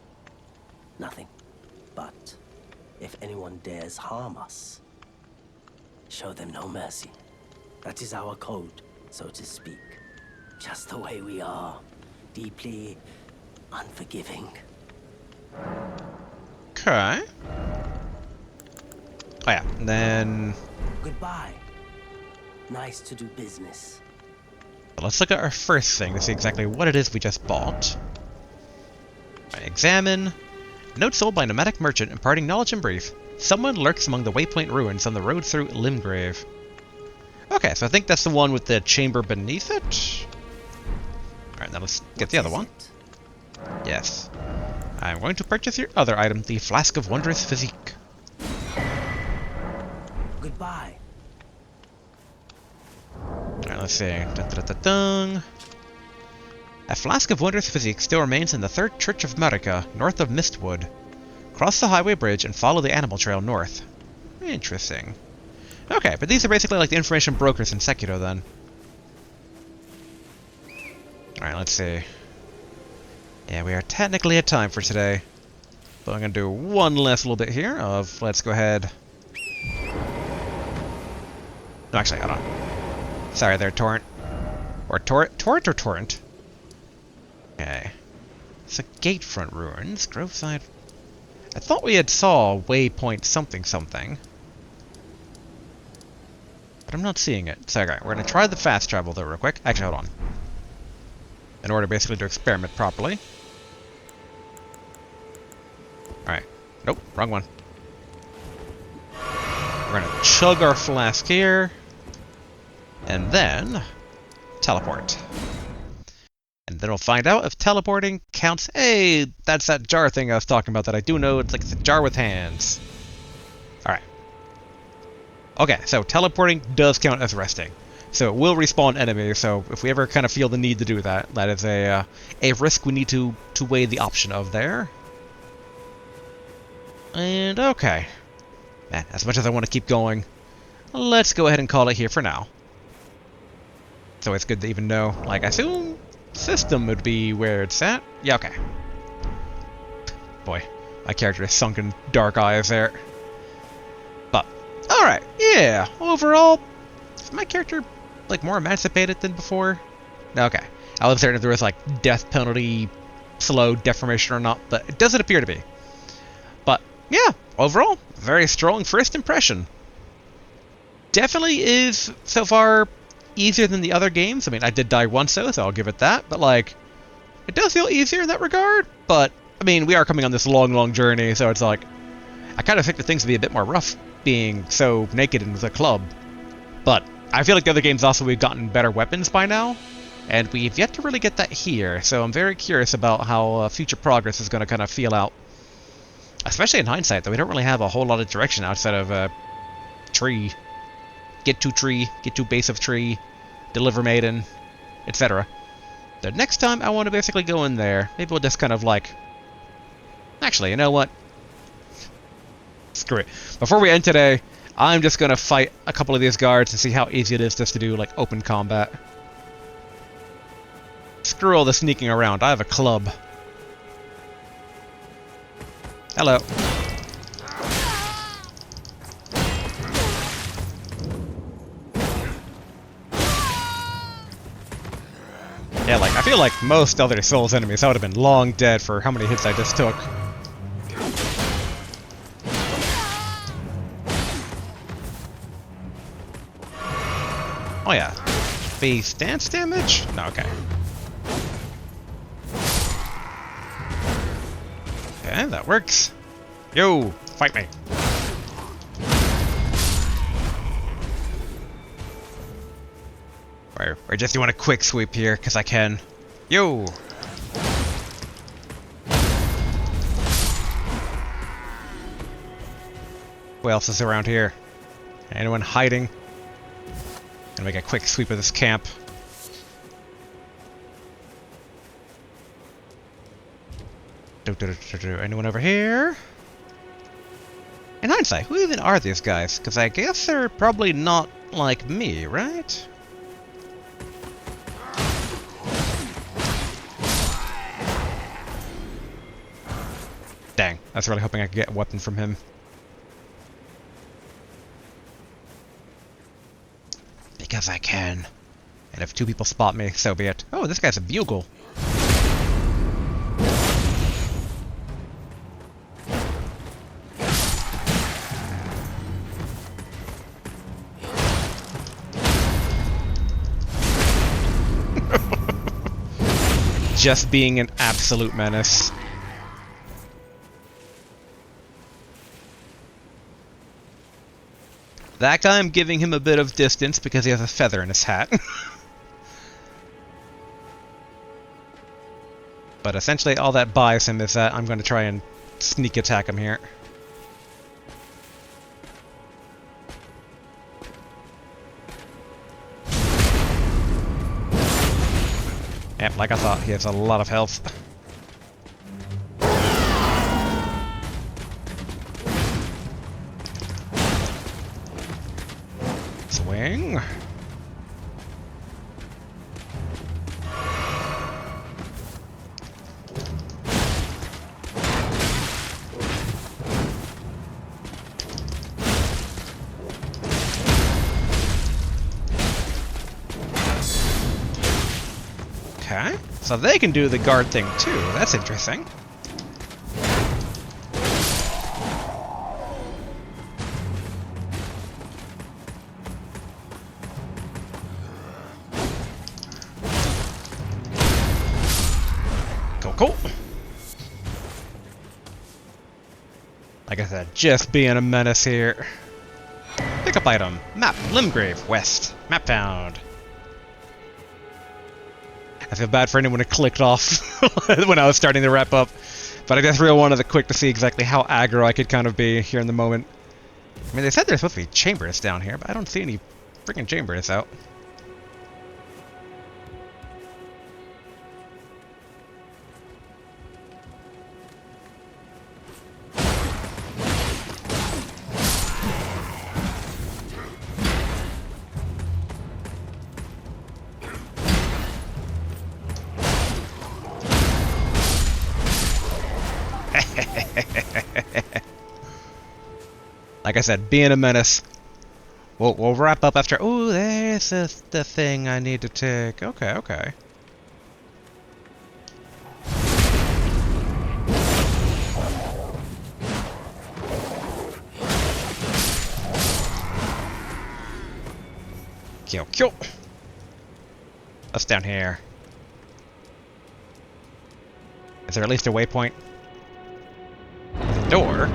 nothing. But if anyone dares harm us, show them no mercy. That is our code, so to speak. Just the way we are, deeply unforgiving. Okay. Oh yeah, and then Goodbye. Nice to do business. let's look at our first thing to see exactly what it is we just bought. Right, examine. Note sold by nomadic merchant imparting knowledge and brief. Someone lurks among the waypoint ruins on the road through Limgrave. Okay, so I think that's the one with the chamber beneath it. Alright, now let's get the other one. Yes. I'm going to purchase your other item, the Flask of Wondrous Physique. Goodbye. Alright, let's see. Dun. A Flask of Wondrous Physique still remains in the Third Church of Marika, north of Mistwood. Cross the highway bridge and follow the animal trail north. Interesting. Okay, but these are basically like the information brokers in Sekiro then. Alright, let's see. Yeah, we are technically at time for today. But I'm going to do one last little bit here of, let's go ahead. No, actually, hold on. Sorry there, Torrent. Or Torrent or Torrent? Okay. So Gatefront Ruins, Groveside. I thought we had saw waypoint something something. But I'm not seeing it. So okay, we're going to try the fast travel though real quick. Actually, hold on. In order basically to experiment properly. Alright. Nope, wrong one. We're going to chug our flask here. And then teleport. And then we'll find out if teleporting counts. Hey, that's that jar thing I was talking about that I do know. It's like it's a jar with hands. Alright. Okay, so teleporting does count as resting. So it will respawn enemies, so if we ever kind of feel the need to do that, that is a risk we need to weigh the option of there. And okay. Man, as much as I want to keep going, let's go ahead and call it here for now. So it's good to even know, like, I assume system would be where it's at. Yeah, okay. Boy, my character is sunken dark eyes there. But, alright, yeah, overall, is my character, like, more emancipated than before? No, okay. I was certain if there was, like, death penalty, slow deformation or not, but it doesn't appear to be. But, yeah, overall, very strong first impression. Definitely is, so far, easier than the other games. I mean, I did die once though, so I'll give it that. But, like, it does feel easier in that regard. But, I mean, we are coming on this long, long journey, so it's like, I kind of think the things would be a bit more rough being so naked in the club. But I feel like the other games also we've gotten better weapons by now. And we've yet to really get that here. So I'm very curious about how future progress is going to kind of feel out. Especially in hindsight, though we don't really have a whole lot of direction outside of tree. Get to base of tree, deliver maiden, etc. The next time I want to basically go in there, maybe we'll just kind of like... Actually, you know what? Screw it. Before we end today, I'm just going to fight a couple of these guards and see how easy it is just to do like open combat. Screw all the sneaking around, I have a club. Hello. Yeah, like, I feel like most other Souls enemies, I would have been long dead for how many hits I just took. Oh yeah. Base dance damage? No, okay. Okay, that works. Yo, fight me. Or just you want a quick sweep here, because I can. Yo! Who else is around here? Anyone hiding? Gonna make a quick sweep of this camp. Anyone over here? In hindsight, who even are these guys? Because I guess they're probably not like me, right? Dang, I was really hoping I could get a weapon from him. Because I can. And if 2 people spot me, so be it. Oh, this guy's a bugle. Just being an absolute menace. That guy, I'm giving him a bit of distance because he has a feather in his hat. But essentially all that buys him is that I'm going to try and sneak attack him here. Yep, like I thought, he has a lot of health. Swing. Okay, so they can do the guard thing too. That's interesting. Cool. Like I said, just being a menace here. Pick up item. Map. Limgrave. West. Map found. I feel bad for anyone who clicked off when I was starting to wrap up. But I just really wanted to quick to see exactly how aggro I could kind of be here in the moment. I mean, they said there's supposed to be chambers down here, but I don't see any freaking chambers out. Like I said, being a menace. We'll wrap up after. Ooh, there's the thing I need to take. Okay. Kill. What's down here? Is there at least a waypoint? Door?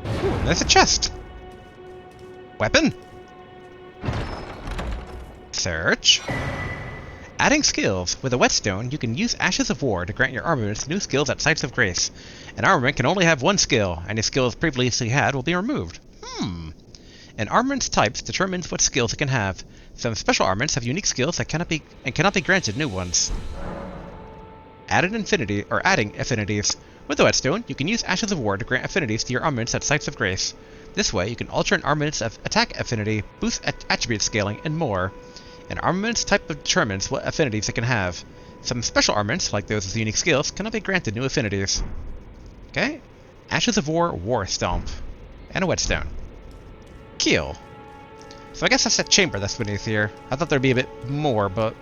Ooh, there's a chest. Weapon? Search. Adding skills. With a whetstone, you can use Ashes of War to grant your armaments new skills at Sites of Grace. An armament can only have one skill. Any skills previously had will be removed. An armament's types determines what skills it can have. Some special armaments have unique skills that cannot be granted new ones. Adding affinities. With the whetstone, you can use Ashes of War to grant affinities to your armaments at Sites of Grace. This way, you can alter an armament's attack affinity, boost attribute scaling, and more. An armament's type determines what affinities it can have. Some special armaments, like those with unique skills, cannot be granted new affinities. Okay. Ashes of War, War Stomp. And a whetstone. Kill. So I guess that's that chamber that's beneath here. I thought there'd be a bit more, but...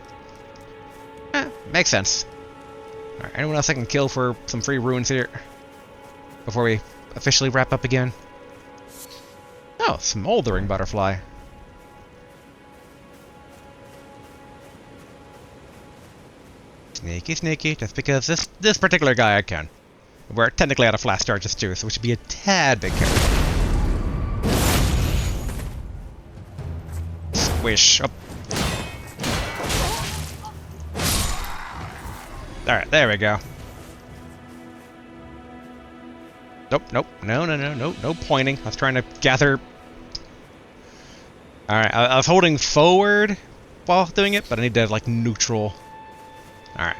makes sense. Alright, anyone else I can kill for some free runes here? Before we officially wrap up again? Oh, smoldering butterfly. Sneaky, just because this particular guy I can. We're technically out of flash charges too, so we should be a tad bit careful. Squish. Oh. Alright, there we go. Nope, nope, no pointing. I was trying to gather... Alright, I was holding forward while doing it, but I need to, like, neutral. Alright.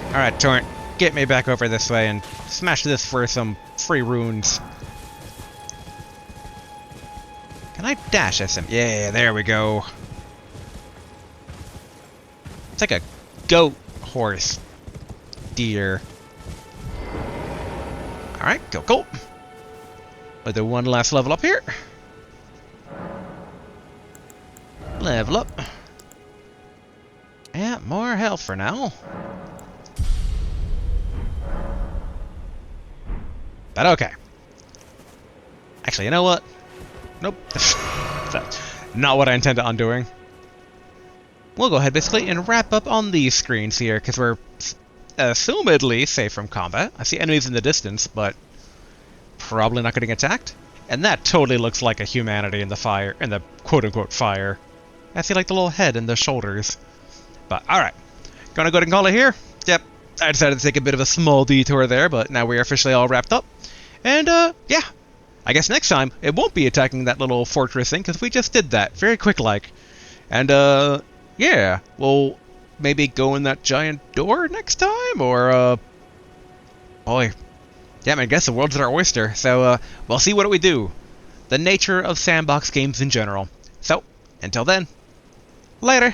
Alright, Torrent, get me back over this way and smash this for some free runes. Can I dash at him? Yeah, there we go. It's like a goat, horse, deer. Alright, cool. We'll do one last level up here. Level up. Yeah, more health for now. But okay. Actually, you know what? Nope. That's not what I intend on doing. We'll go ahead basically and wrap up on these screens here, because we're assumedly safe from combat. I see enemies in the distance, but probably not getting attacked. And that totally looks like a humanity in the fire, in the quote-unquote fire. I see like the little head and the shoulders. But alright. Gonna go ahead and call it here. Yep. I decided to take a bit of a small detour there, but now we're officially all wrapped up. And yeah. I guess next time it won't be attacking that little fortress thing, because we just did that. Very quick-like. And yeah. We'll maybe go in that giant door next time, or boy. Yeah, I guess the world's our oyster. So we'll see what we do. The nature of sandbox games in general. So, until then, later.